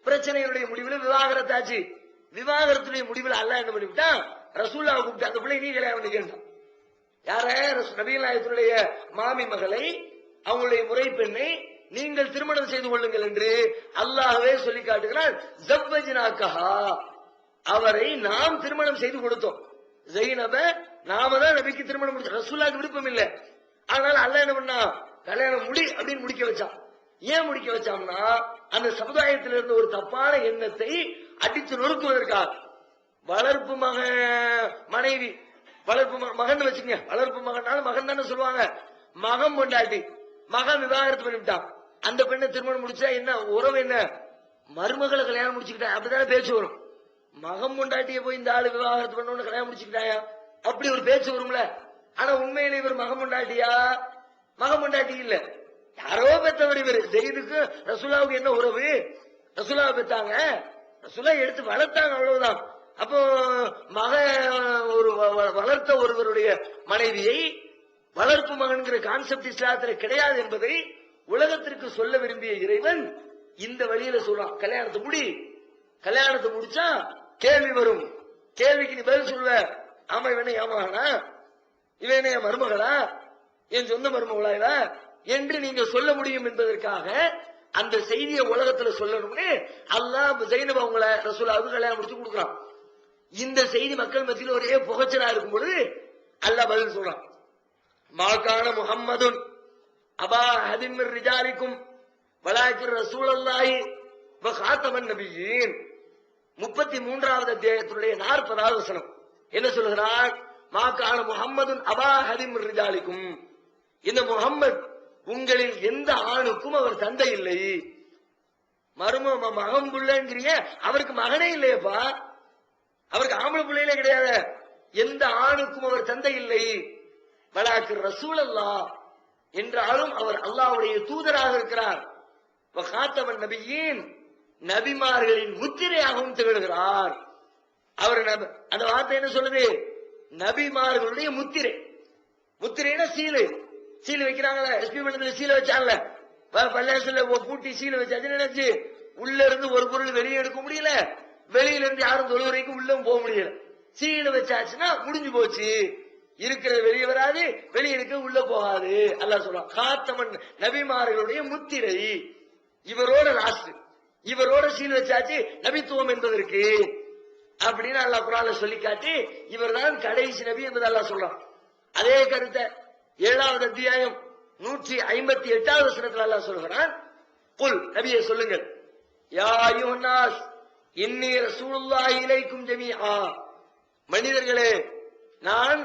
பிரச்சனையுடைய முடிவில் விவாகரத்தாச்சு. விவாகரத்துடைய முடிவில் அல்லாஹ் என்ன பண்ணிவிட்டான், ரசூலுல்லாஹ் கூப்பிட்டு அந்த பிள்ளை நீ கல்யாணம் பண்ணி கேட்டான். யார? நபிகள் நாயகத்துடைய மாமி மகளை, அவங்களுடைய முறை பெண்ணை நீங்கள் திருமணம் செய்து கொள்ளுங்கள் என்று அல்லாஹ்வே சொல்லி காட்டுகிறான். ஜவ்வஜ்னாகஹா, அவரை நாம் திருமணம் செய்து கொடுத்தோம். ஸைனப நாம தான் நபிக்கு திருமணம் முடிச்சோம். ரசூலுல்லாஹ்க்கு விருப்பம் இல்லை. ஆனால் அல்லாஹ் என்ன பண்ணா, கல்யாணம் முடி அப்படின்னு முடிக்க வச்சான். ஏன் முடிக்க வச்சான்னா, அந்த சமுதாயத்தில் இருந்த ஒரு தப்பான எண்ணத்தை அடித்து நொறுக்குவதற்காக. வளர்ப்பு மனைவி, வளர்ப்பு மகன் வச்சுங்க. வளர்ப்பு மகனாலும் மகன் தானே சொல்லுவாங்க. மகன் பொண்டாட்டி, மகன் விவாகரத்து பண்ணிவிட்டான். அந்த பெண்ணை திருமணம் முடிச்சா என்ன உறவு? என்ன மருமகளை கல்யாணம் முடிச்சுக்கிட்டா அப்படித்தானே பேச்சு வரும். மகன் பொண்டாட்டிய போய் இந்த ஆளு விவாகரத்து பண்ண கல்யாணம் முடிச்சுக்கிட்டாயா, அப்படி ஒரு பேச்சு வரும்ல. ஆனா உண்மையில இவர் மகன் பொண்டாட்டியா? மகன் பொண்டாட்டி இல்ல, யாரோ பெற்றவர். இவர் ஸைதுக்கு ரசூலுல்லாஹ்வுக்கு என்ன உறவு? ரசூலுல்லாஹ் பெற்றாங்க, ரசூலுல்லாஹ் எடுத்து வளர்த்தாங்க, அவ்வளவுதான். அப்போ ஒரு வளர்த்த ஒருவருடைய மனைவியை வளர்ப்பு மகன்கிற கான்செப்ட் இஸ்லாத்துல கிடையாது என்பதை உலகத்திற்கு சொல்ல விரும்பிய இறைவன் இந்த வழியில சொல்றான். கல்யாணத்தை முடிச்சா கேள்வி வரும். கேள்விக்கு நீ பதில் சொல்லுவ. ஆமா, இவனை ஏமாகனா, இவனை என் மருமகளா, என் சொந்த மருமகளா இவ என்று நீங்க சொல்ல முடியும் என்பதற்காக அந்த செய்தியை உலகத்துல சொல்லணும்னு அல்லாஹ் ஸைனப் அவங்கள ரசூலுல்லாஹ்வுக்கு கல்யாணம் முடிச்சு கொடுக்குறான். இந்த செய்தி மக்கள் மத்தியில் ஒரே புகச்சலா இருக்கும் பொழுது அல்லாஹ் பதில் சொல்றான். மாகான முஹம்மதுன் அபா ஹதிம் மிர் ரிஜாலிக்கும் வலாக்கிர் ரசூலுல்லாஹி வ காத்தமன் நபியீன். 33வது அத்தியாயத்தினுடைய 40வது வசனம் என்ன சொல்கிறார்? மாகான முஹம்மதுன் அபா ஹதிம் மிர் ரிஜாலிக்கும், இந்த முஹம்மத் உங்களில் எந்த ஆணுக்கும் அவர் தந்தை இல்லை. மகன் புள்ளங்கிறீங்க, அவருக்கு மகனே இல்லையப்பா, அவருக்கு ஆம்பளை பிள்ளையிலே கிடையாது. எந்த ஆணுக்கும் அவர் தந்தை இல்லை. வலாக்கிர் ரசூலுல்லாஹ் என்றாலும் அவர் அல்லாஹ்வுடைய தூதராக இருக்கிறார். வகாத்தமன் நபியீன், நபிமார்களின் முத்திரையாகவும் திகழ்கிறார். அவர் அந்த வார்த்தை என்ன சொல்லுது? நபிமார்களுடைய முத்திரை. முத்திரைனா சீல் வைக்கிறாங்களே, எஸ்பி மண்டலத்துல சீல வச்சாங்கல்ல, பள்ளியாசல பூட்டி சீல வச்சாச்சு. நினைச்சு உள்ள இருந்து ஒரு பொருள் வெளியே எடுக்க முடியல, வெளியில இருந்து யாரும் தொழுவரைக்கும் உள்ள போக முடியல. சீல வச்சாச்சுன்னா முடிஞ்சு போச்சு. இருக்கிறது வெளியே வராது, வெளியே இருக்க உள்ள போகாது. அல்லாஹ் சொல்றான், காத்தமன் நபிமார்களுடைய முத்திரை. இவரோட லாஸ்ட், இவரோட சீல் வச்சாச்சு நபித்துவம் என்பதற்கு அப்படின்னு அல்லாஹ் குர்ஆன்ல சொல்லி காட்டி இவர் தான் கடைசி நபி என்பது அல்லாஹ் சொல்றான். அதே கருத்தை 7வது அத்தியாயம் 158வது வசனத்தில் அல்லாஹ் சொல்கிறான். குல், நபியே சொல்லுங்கள், யா அய்யுஹன்னாஸ் இன்னி ரசூலுல்லாஹி இலைக்கும் ஜமீஆ, மனிதர்களே நான்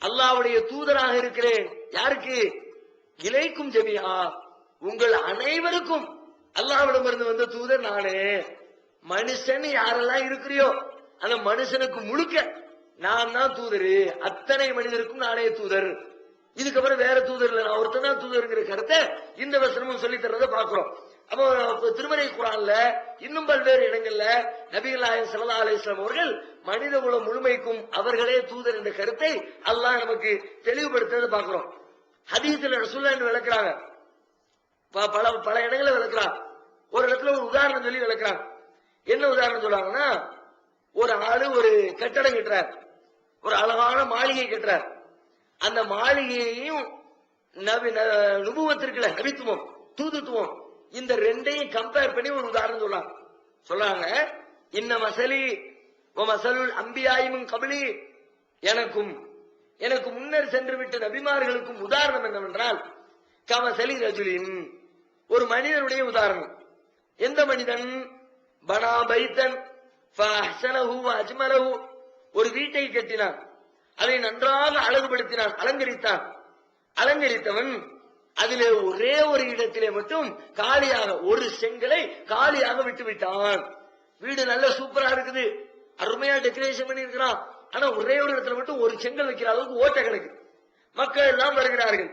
அல்லாஹ்வுடைய தூதராக இருக்கிறேன். யாருக்கு? இலைக்கும் ஜமீஆ, உங்கள் அனைவருக்கும் அல்லாஹ்விடமிருந்து வந்த தூதர் நானே. மனுஷன் யாரெல்லாம் இருக்கிறியோ அந்த மனுஷனுக்கு முழுக்க நான் தான் தூதரு, அத்தனை மனிதருக்கும் நானே தூதர், இதுக்கப்புறம் வேற தூதர் இல்ல, நான் ஒருத்தன் தான் தூதருங்கிற கருத்தை இந்த வசனமும் சொல்லி தர்றதை பாக்குறோம். அப்போ திருமறை குர்ஆன்ல இன்னும் பல்வேறு இடங்கள்ல நபிகள் நாயகம் ஸல்லல்லாஹு அலைஹி வஸல்லம் அவர்கள் மனித குலம் முழுமைக்கும் அவர்களே தூதர் என்ற கருத்தை அல்லாஹ் நமக்கு தெளிவுபடுத்துறதை பாக்குறோம். ஹதீஸ்ல ரசூலுல்லாஹ் விளக்குறாங்க, பல பல இடங்களை விளக்குறாங்க. ஒரு இடத்துல ஒரு உதாரணம் சொல்லி விளக்குறாங்க. என்ன உதாரணம் சொல்றாங்கன்னா, ஒரு ஆளு ஒரு கட்டடம் கட்டுறார், ஒரு அழகான மாளிகை கட்டுறார். அந்த மாளிகையையும் நுபுவத்திற்குள்ள நபித்துவம் தூதுத்துவம் இந்த ரெண்டையும் கம்பேர் பண்ணி ஒரு உதாரணம் சொல்றாங்க. இன்ன மசலி மசலுல் அம்பியாயிமும் கபிலி, எனக்கும் எனக்கு முன்னர் சென்று விட்ட நபிமார்களுக்கும் உதாரணம் என்னவென்றால் கமசலி ரஜுலின், ஒரு மனிதனுடைய உதாரணம். எந்த மனிதன்? பனா பைத்தன் ஃபஅஹ்ஸனஹு வஅஜ்மலஹு, ஒரு வீட்டை கட்டினான், அதை நன்றாக அழகுபடுத்தினான், அலங்கரித்தான். அலங்கரித்தவன் அதிலே ஒரே ஒரு இடத்திலே மட்டும் காலியாக ஒரு செங்கலை காலியாக விட்டு விட்டான். வீடு நல்ல சூப்பரா இருக்குது, அருமையா டெக்கரேஷன் பண்ணி இருக்கிறான், ஆனா ஒரே ஒரு இடத்துல மட்டும் ஒரு செங்கல் வைக்கிற அளவுக்கு ஓட்ட கிடக்கு. மக்கள் எல்லாம் வருகிறார்கள்,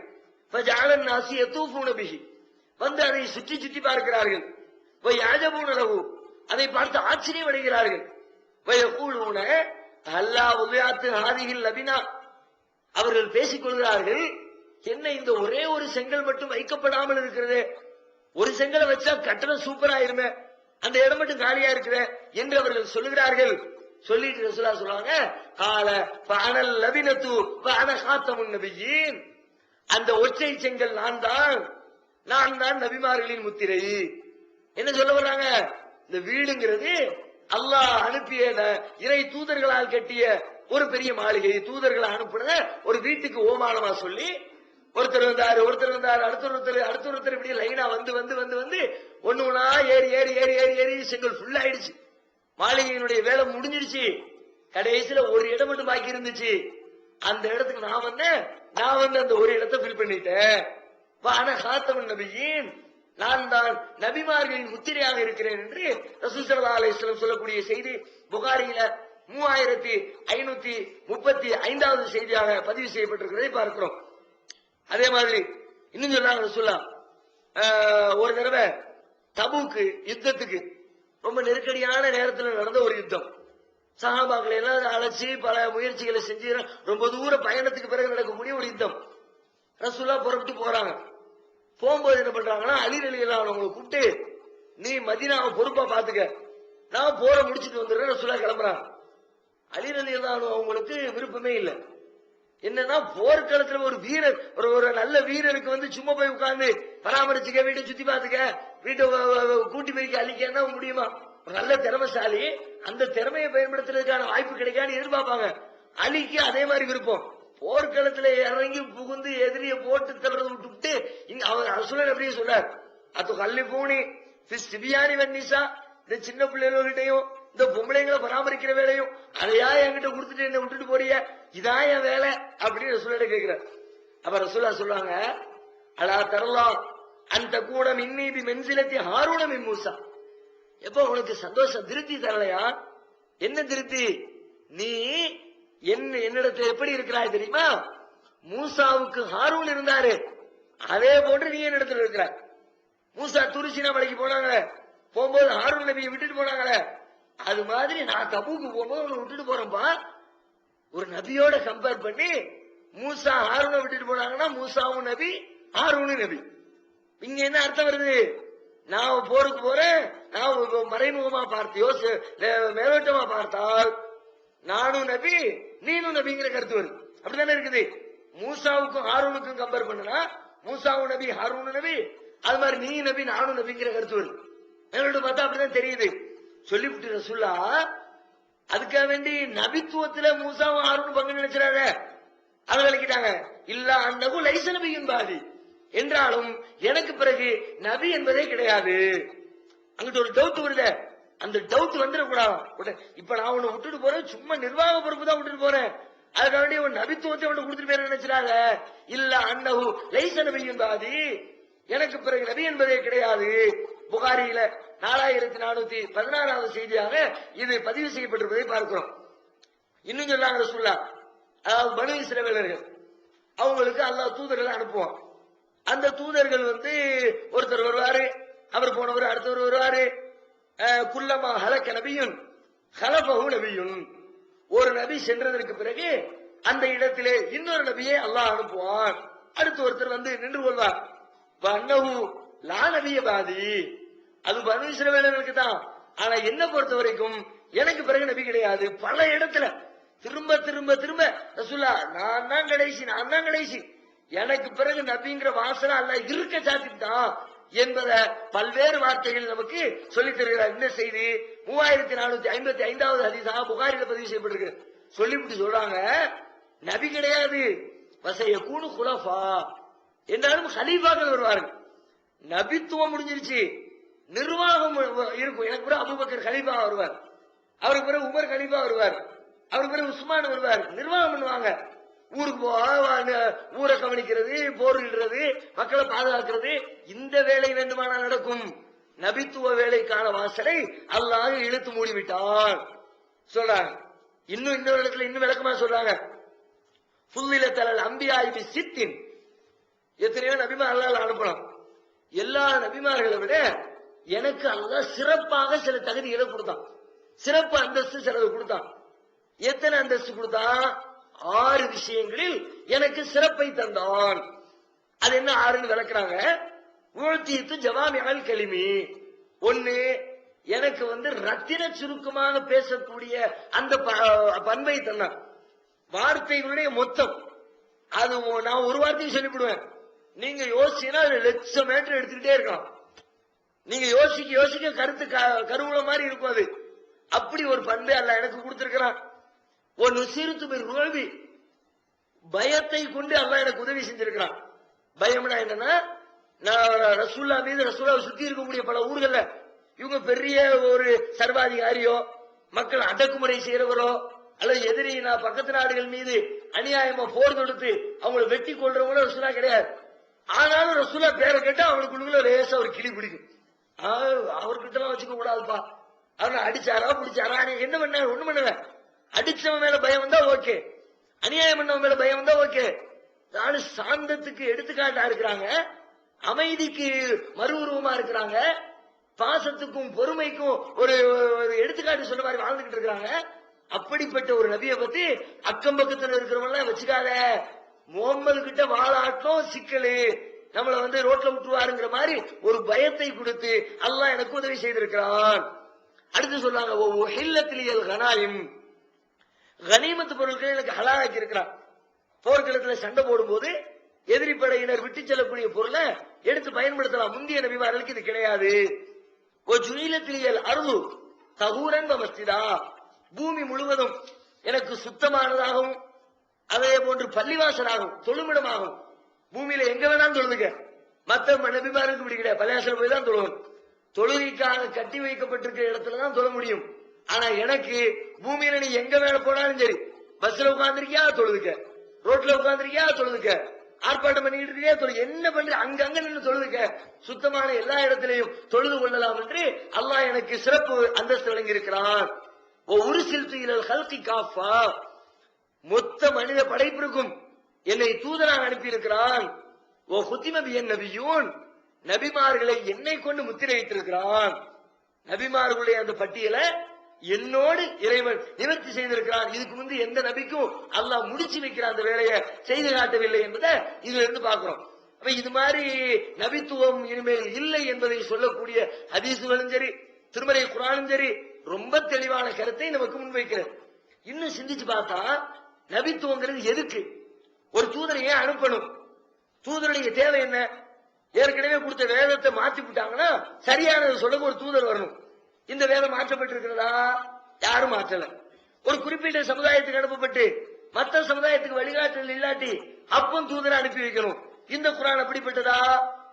வந்து அதை சுற்றி சுற்றி பார்க்கிறார்கள். அதை பார்த்து ஆச்சரியம் அடைகிறார்கள். அவர்கள் பேசிக் கொள்கிறார்கள், என்ன இந்த ஒரே ஒரு செங்கல் மட்டும் வைக்கப்படாமல் இருக்கிறது, ஒரு செங்கலை வச்சா கட்டணம் சூப்பரா இருமே, அந்த இடம் மட்டும் காலியா இருக்கிற என்று அவர்கள் சொல்லுகிறார்கள். சொல்லிட்டு ரசூலுல்லாஹ் சொல்றாங்க, கால ஃபஅனல் லபினத்து வஅன காத்தமுன் நபியீன், அந்த ஒற்றை செங்கல் நான் தான் நபிமார்களின் முத்திரை. என்ன சொல்ல வர்றாங்க? இந்த வீடுங்கிறது அல்லாஹ் அனுப்பிய இறை தூதர்களால் கட்டிய ஒரு பெரிய மாளிகை, தூதர்களை அனுப்புனத ஒரு வீட்டுக்கு ஓமானமா சொல்லி ஒருத்தர் வந்தாரு அடுத்தொருத்தர் இப்படி லைனா வந்து வந்து வந்து வந்து ஒண்ணு ஒண்ணா ஏறி ஏறி ஏறி ஏறி ஏறி செங்கல் ஃபுல் ஆயிடுச்சு. மாளிகையினுடைய வேலை முடிஞ்சிருச்சு. கடைசியில ஒரு இடம் மட்டும் பாக்கி இருந்துச்சு. அந்த இடத்துக்கு நான் வந்து அந்த ஒரு இடத்தை ஃபில் பண்ணிட்டேன். ஆனா காத்தமன் நபியின், நான் தான் நபிமார்களின் முத்திரையாக இருக்கிறேன் என்று ரசூல் ஸல்லல்லாஹு அலைஹி வஸல்லம் சொல்லக்கூடிய செய்தி புகாரியில 3535வது செய்தியாக பதிவு செய்யப்பட்டிருக்கிறதை பார்க்கிறோம். அதே மாதிரி இன்னும் சொன்னாங்க ரசூலுல்லாஹ், ஒரு தடவை தபூக்கு யுத்தத்துக்கு ரொம்ப நெருக்கடியான நேரத்தில் நடந்த ஒரு யுத்தம். சஹாபாக்களை எல்லாம் அழைச்சி பல முயற்சிகளை செஞ்சு ரொம்ப தூர பயணத்துக்கு பிறகு நடக்கக்கூடிய ஒரு யுத்தம். ரசூலுல்லாஹ் புறப்பட்டு போறாங்க. போகும்போது என்ன பண்றாங்கன்னா, அலி ரலியல்லாஹு அன்ஹு அவங்களை கூப்பிட்டு, நீ மதீனாவை பொறுப்பா பாத்துக்க, நான் போற முடிச்சுட்டு வந்துடுறேன் ரசூலுல்லாஹ் கிளம்புறாங்க. அலி ரலியல்லாஹு அன்ஹு அவங்களுக்கு விருப்பமே இல்லை. என்னன்னா, போர்க்களத்துல ஒரு வீரர், ஒரு நல்ல வீரருக்கு வந்து சும்மா போய் உட்கார்ந்து பராமரிச்சுக்க, வீட்டை சுத்தி பாத்துக்க, வீட்டை கூட்டி போய்க்க அழிக்க முடியுமா? ஒரு நல்ல திறமைசாலி, அந்த திறமையை பயன்படுத்துறதுக்கான வாய்ப்பு கிடைக்கான்னு எதிர்பார்ப்பாங்க. அலிக்கு அதே மாதிரி விருப்பம். போர்க்களத்துல இறங்கி புகுந்து எதிரியை போட்டு தள்ளுறதை விட்டுவிட்டு அவர் ரசூலுல்லாஹ் அப்படியே சொல்றார், அது கல்லி பூனி சிபியானி வன்னிசா, இந்த சின்ன பிள்ளைகள்கிட்டையும் இந்த பொம்பளைங்களை பராமரிக்கிற வேலையும் அதையா என்கிட்ட கொடுத்துட்டு என்ன விட்டுட்டு போறிய, இதான் என் வேலை அப்படின்னு ரசூலுல்லாஹ் கேட்கிறார். அப்ப ரசூலுல்லாஹ் சொல்றாங்க, அலா தரலா அந்த கூட மின்னீபி மென்சிலத்தி ஹாரூன மின் மூசா, எப்ப உனக்கு சந்தோஷம் திருப்தி தரலையா? என்ன திருப்தி? நீ என்னிடத்துல எப்படி இருக்கிறாய் தெரியுமா? மூசாவுக்கு ஹாரூன் இருந்தாரு, அதே போன்று நீ என்னிடத்துல இருக்கிறாய். மூசா துருசினா மலைக்கு போனாங்களே, போகும்போது ஹாரூன் நபியை விட்டுட்டு போனாங்களே, அது மாதிரி நான் தபூக்கு போகும்போது உன்னை விட்டுட்டு போறேன்பா. ஒரு நபியோட கம்பேர் பண்ணி மூசா ஹாரூனை விட்டுட்டு போனாங்கன்னா மூசாவும் நபி ஹாரூனும் நபி. இங்க என்ன அர்த்தம் வருது? நான் போருக்கு போறேன், நான் மறைமுகமா பார்த்தியோ மேலோட்டமா பார்த்தால் நானும் நபி நீனும் நபிங்கிற கருத்து வருது. அப்படித்தானே இருக்குது. மூசாவுக்கும் ஹாரூனுக்கும் கம்பேர் பண்ணுனா மூசாவும் நபி ஹாரூனும் நபி, அது மாதிரி நீ நபி நானும் நபிங்கிற கருத்து வருது. மேலோட்ட பார்த்தா அப்படிதான் தெரியுது. சொல்லிவிட்டு ரசூலுல்லாஹ் அதுக்காக வேண்டி நபித்துவத்துல மூசாவும் ஹாரூனும் பங்கு நினைச்சிடாத, அதை விளக்கிட்டாங்க. இல்ல அன்னகு லைஸ நபியின் பாதி என்றாலும் எனக்கு பிறகு நபி என்பதே கிடையாது. அங்கிட்ட ஒரு டவுட் வருது, அந்த டவுட் வந்துடக்கூடாது. இப்ப நான் உன்னை விட்டுட்டு போறேன், சும்மா நிர்வாக பொறுப்பு தான் விட்டுட்டு போறேன், அதுக்காக வேண்டிய ஒரு நபித்துவத்தை உன்னை கொடுத்துட்டு போய் நினைச்சிடாத. இல்ல அன்னகு லைஸ நபியின் பாதி, எனக்கு பிறகு நபி என்பதே கிடையாது. புகாரியில 4416வது செய்தியாக இது பதிவு செய்யப்பட்டிருப்பதை பார்க்கிறோம். இன்னும் சொன்னாங்க ரசூலுல்லாஹ், அதாவது பனு இஸ்ரவேலர்கள் அவங்களுக்கு அல்லாஹ் தூதர்களை அனுப்புவான். அந்த தூதர்கள் ஒருத்தர் வருவாரு, அவர் போனவர் அடுத்தவர் வருவாரு. குல்லமா ஹலக்க நபியுன் ஹலபஹு நபியுன், ஒரு நபி சென்றதற்கு பிறகு அந்த இடத்திலே இன்னொரு நபியை அல்லாஹ் அனுப்புவான். அடுத்து ஒருத்தர் நின்று கொள்வார். அன்னஹு லா நபிய பாதி, அது பனு இஸ்ரவேலர்களுக்கு தான். ஆனா என்ன பொறுத்த வரைக்கும் எனக்கு பிறகு நபி கிடையாது. பல இடத்துல திரும்ப திரும்ப திரும்ப ரசூலுல்லாஹ் நான் தான் கடைசி, எனக்கு பிறகு நபிங்கிற வாசனை அல்லாஹ் இருக்க சாத்திட்டான் என்பதை பல்வேறு வார்த்தைகள் நமக்கு சொல்லித் தருகிறார். இந்த செய்தி 3455வது ஹதீஸாக புகாரில பதிவு செய்யப்பட்டிருக்கு. சொல்லிவிட்டு சொல்றாங்க, நபி கிடையாது, வசயகூனு குலஃபா, என்றாலும் ஹலீஃபாக்கள் வருவார்கள். நபித்துவம் முடிஞ்சிருச்சு, நிர்வாகம் இருக்கும். எனக்கு பிறகு அபூபக்கர் கலீஃபா வருவார், அவருக்கு பிறகு உமர் கலீஃபா வருவார், அவருக்கு பிறகு உஸ்மான் வருவார். நிர்வாகம் பண்ணுவாங்க. ஊருக்கு ஊரை கவனிக்கிறது, போரிடுறது, மக்களை பாதுகாக்கிறது, இந்த வேலை வேண்டுமானா நடக்கும். நபித்துவ வேலைக்கான வாசலை அல்லாஹ் இழுத்து மூடிவிட்டான் சொல்றாங்க. இன்னும் இந்த இடத்துல இன்னும் விளக்கமா சொல்றாங்க, புல்லில தலல் அம்பியாய் சித்தின், எத்தனையோ நபிமார் அல்லாஹ் அனுப்பலாம். எல்லா நபிமார்களை விட எனக்கு அல்லாஹ் சிறப்பாக சில தகுதிகளை கொடுத்தான், சிறப்பு அந்தஸ்து சிலது கொடுத்தான். எத்தனை அந்தஸ்து கொடுத்தான்? 6 விஷயங்களில் எனக்கு சிறப்பை தந்தான். அது என்ன 6ன்னு விளக்குறாங்க. ஊழ்த்தீத்து ஜவாமிஅல் கலிமி, 1 எனக்கு ரத்தின சுருக்கமாக பேசக்கூடிய அந்த பண்பை தந்தான். வார்த்தைகளுடைய மொத்தம் அது நான் ஒரு வார்த்தையும் சொல்லிவிடுவேன், நீங்க யோசிச்சீங்கன்னா 1,00,000 மீட்டர் எடுத்துக்கிட்டே இருக்கலாம். நீங்க யோசிக்க யோசிக்க கருத்து கருவுல மாதிரி இருக்கும். அது அப்படி ஒரு பண்பை அல்லாஹ் எனக்கு கொடுத்திருக்கிறான். ஒரு நுசீருத்து ருழ்வி, பயத்தை கொண்டு அல்லாஹ் எனக்கு உதவி செஞ்சிருக்கிறான். பயம்னா என்னன்னா, நான் ரசூல்லா மீது ரசூல்லாவை சுத்தி இருக்கக்கூடிய பல ஊர்கள்ல இவங்க பெரிய ஒரு சர்வாதிகாரியோ, மக்கள் அடக்குமுறை செய்யறவரோ, அல்லது எதிரி பக்கத்து நாடுகள் மீது அநியாயமா போர் தொடுத்து அவங்களை வெட்டி கொள்றவங்களும் ரசூலா கிடையாது. ஆனாலும் ரசூலா பேரை கேட்டா அவனுக்குள்ள லேசா ஒரு கிளி பிடிக்கும். அவர்கிட்ட எல்லாம் வச்சுக்க கூடாதுப்பா, அவனை அடிச்சாரா பிடிச்சாரா, என்ன பண்ண ஒண்ணு பண்ணல, அடிச்சவன் மேல பயம் வந்தா ஓகே, அநியாயம் பண்ணவன் மேல பயம் வந்தா ஓகே. நானும் சாந்தத்துக்கு எடுத்துக்காட்டா இருக்கிறாங்க, அமைதிக்கு மறு உருவமா இருக்கிறாங்க, பாசத்துக்கும் பொறுமைக்கும் ஒரு எடுத்துக்காட்டு சொன்ன மாதிரி வாழ்ந்துகிட்டு இருக்கிறாங்க. அப்படிப்பட்ட ஒரு நபியை பத்தி அக்கம் பக்கத்துல இருக்கிறவங்க வச்சுக்காத, முகம்மது கிட்ட வாழாட்டம் சிக்கலு, நம்மள ரோட்ல விட்டுருவாருங்கிற மாதிரி ஒரு பயத்தை கொடுத்து அல்லாஹ் எனக்கு உதவி செய்திருக்கிறான். அடுத்து சொல்றாங்க, கனிமத்து பொருட்கள் எனக்கு ஹலாலாக்கி இருக்கிறான். போர்க்களத்துல சண்டை போடும் போது எதிரி படையினர் விட்டு செல்லக்கூடிய பொருளை எடுத்து பயன்படுத்தலாம். முந்தைய நபிமார்களுக்கு இது கிடையாது. அருள் தகூரன் மஸ்ஜிதா, பூமி முழுவதும் எனக்கு சுத்தமானதாகவும் அதே போன்று பள்ளிவாசலாகும், தொழுமிடமாகும். பூமியில எங்க வேணாலும் தொழுதுங்க. மற்ற நபிமாருக்கு இப்படி கிடையாது, பள்ளிவாசல் போய் தான் தொழுவும். தொழுகைக்காக கட்டி வைக்கப்பட்டிருக்கிற இடத்துலதான் தொழ முடியும். ஆனா எனக்கு பூமியில நீ எங்க மேல போனாலும் சரி, பஸ்ல உட்கார்ந்துருக்கியா தொழுதுக்க, ரோட்ல உட்கார்ந்துருக்கியா தொழுதுக்க, ஆர்ப்பாட்டம் பண்ணிட்டு இருக்கியா தொழு, என்ன பண்ற அங்கங்க நின்று தொழுதுக்க, சுத்தமான எல்லா இடத்திலையும் தொழுது கொள்ளலாம் என்று அல்லாஹ் எனக்கு சிறப்பு அந்தஸ்து வழங்கி இருக்கிறான். ஒரு சில்துயிலல் ஹல்கி காஃபா, மொத்த மனித படைப்பிற்கும் என்னை தூதராக அனுப்பி இருக்கிறான். ஓ ஹுத்திம பியன் நபியூன், நபிமார்களை என்னை கொண்டு முத்திரையிட்டிருக்கிறான். நபிமார்களுடைய அந்த பட்டியலை என்னோடு இறைவன் நிவர்த்தி செய்திருக்கிறான். இதுக்கு முந்தி எந்த நபிக்கும் அல்லாஹ் முடிச்சு வைக்கிற அந்த வேலையை செய்து காட்டவில்லை என்பதை இதுல இருந்து பார்க்கிறோம். அப்ப இது மாதிரி நபித்துவம் இனிமேல் இல்லை என்பதை சொல்லக்கூடிய ஹதீசுகளும் சரி, திருமறை குர்ஆனும் சரி, ரொம்ப தெளிவான கருத்தை நமக்கு முன்வைக்கிறது. இன்னும் சிந்திச்சு பார்த்தா, நபித்துவங்கிறது எதுக்கு? ஒரு தூதரை ஏன் அனுப்பணும்? தூதருடைய தேவை என்ன? ஏற்கனவே கொடுத்த வேதத்தை மாத்தி விட்டாங்கன்னா சரியானது சொல்ல ஒரு தூதர் வரணும். இந்த வேதம் மாற்றப்பட்டிருக்கிறதா? யாரும் மாற்றல. ஒரு குறிப்பிட்ட சமுதாயத்துக்கு அனுப்பப்பட்டு மற்ற சமுதாயத்துக்கு வழிகாட்டல் இல்லாட்டி அப்பம் தூதரை அனுப்பி வைக்கணும். இந்த குர்ஆன் அப்படிப்பட்டதா?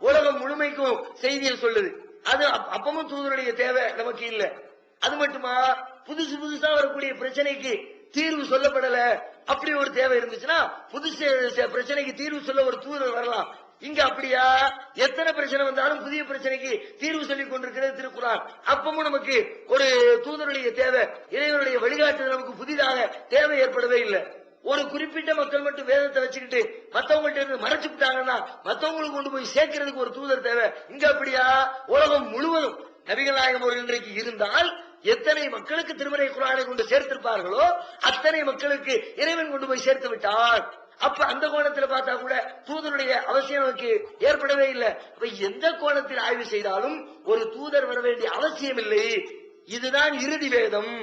உலகம் முழுமைக்கும் செய்தியை சொல்லுது. அது அப்பமும் தூதருடைய தேவை நமக்கு இல்ல. அது மட்டுமா, புதுசு புதுசா வரக்கூடிய பிரச்சனைக்கு தீர்வு சொல்லப்படல, அப்படி ஒரு தேவை இருந்துச்சுன்னா புதுசு பிரச்சனைக்கு தீர்வு சொல்ல ஒரு தூதர் வரலாம். இங்க அப்படியா? எத்தனை பிரச்சனை வந்தாலும் புதிய பிரச்சனைக்கு தீர்வு சொல்லிக் கொண்டிருக்கிறது திருக்குர்ஆன். அப்பவும் நமக்கு ஒரு தூதருடைய தேவை, இறைவனுடைய வழிகாட்டுதல் நமக்கு புதிதாக தேவை ஏற்படவே இல்லை. ஒரு குறிப்பிட்ட மக்கள் மட்டும் வேதத்தை வச்சுக்கிட்டு மத்தவங்கள்ட்ட இருந்து மறைச்சு விட்டாங்கன்னா மத்தவங்களுக்கு கொண்டு போய் சேர்க்கிறதுக்கு ஒரு தூதர் தேவை. இங்க அப்படியா? உலகம் முழுவதும் நபிகள் நாயகம் அவர்கள் இன்றைக்கு இருந்தால் எத்தனை மக்களுக்கு திருமறை குர்ஆனை கொண்டு சேர்த்திருப்பார்களோ அத்தனை மக்களுக்கு இறைவன் கொண்டு போய் சேர்த்து விட்டார். அப்ப அந்த கோணத்துல பார்த்தா கூட தூதருடைய அவசியம் நமக்கு ஏற்படவே இல்லை. அப்ப எந்த கோணத்தில் ஆய்வு செய்தாலும் ஒரு தூதர் வர வேண்டிய அவசியம் இல்லை. இதுதான் இறுதி வேதம்,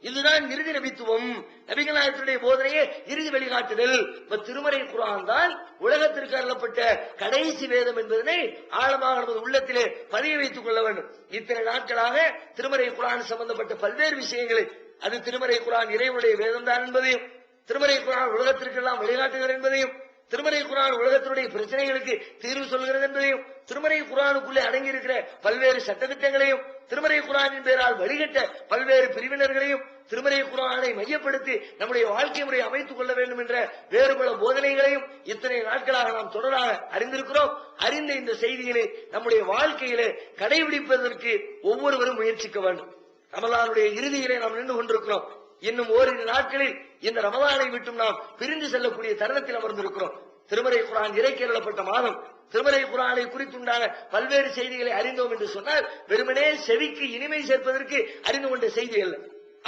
இதுதான் இறுதி நபித்துவம், நபிகள் நாயகத்துடைய போதனையே இறுதி வழிகாட்டுதல். இப்ப திருமறை குர்ஆன் தான் உலகத்திற்கு அருளப்பட்ட கடைசி வேதம் என்பதனை ஆழமாக நமது உள்ளத்திலே பதிய வைத்துக் கொள்ள வேண்டும். இத்தனை நாட்களாக திருமறை குர்ஆன் சம்பந்தப்பட்ட பல்வேறு விஷயங்களை, அது திருமறை குர்ஆன் இறைவனுடைய வேதம் தான் என்பதையும், திருமறை குர்ஆன் உலகத்திற்கெல்லாம் வழிகாட்டுகிறது என்பதையும், திருமறை குர்ஆன் உலகத்தினுடைய பிரச்சனைகளுக்கு தீர்வு சொல்கிறது என்பதையும், திருமறை குர்ஆனுக்குள்ளே அடங்கி இருக்கிற பல்வேறு சட்டத்திட்டங்களையும், திருமறை குர்ஆனின் பேரால் வழிகட்ட பல்வேறு பிரிவினர்களையும், திருமறை குர்ஆனை மையப்படுத்தி நம்முடைய வாழ்க்கை முறையை அமைத்துக் கொள்ள வேண்டும் என்ற வேறு பல போதனைகளையும் இத்தனை நாட்களாக நாம் தொடராக அறிந்திருக்கிறோம். அறிந்த இந்த செய்திகளை நம்முடைய வாழ்க்கையிலே கடைபிடிப்பதற்கு ஒவ்வொருவரும் முயற்சிக்க வேண்டும். ரமலானுடைய இறுதியிலே நாம் நின்று கொண்டிருக்கிறோம். இன்னும் ஓரிரு நாட்களில் இந்த ரமலானை விட்டும் நாம் பிரிந்து செல்லக்கூடிய தருணத்தில் அமர்ந்திருக்கிறோம். திருமறை குர்ஆன் இறக்கி அருளப்பட்ட மாதம். திருமறை குர்ஆனை குறித்துண்டான பல்வேறு செய்திகளை அறிந்தோம் என்று சொன்னால் வெறுமனே செவிக்கு இனிமை சேர்ப்பதற்கு அறிந்து கொண்ட செய்தி அல்ல.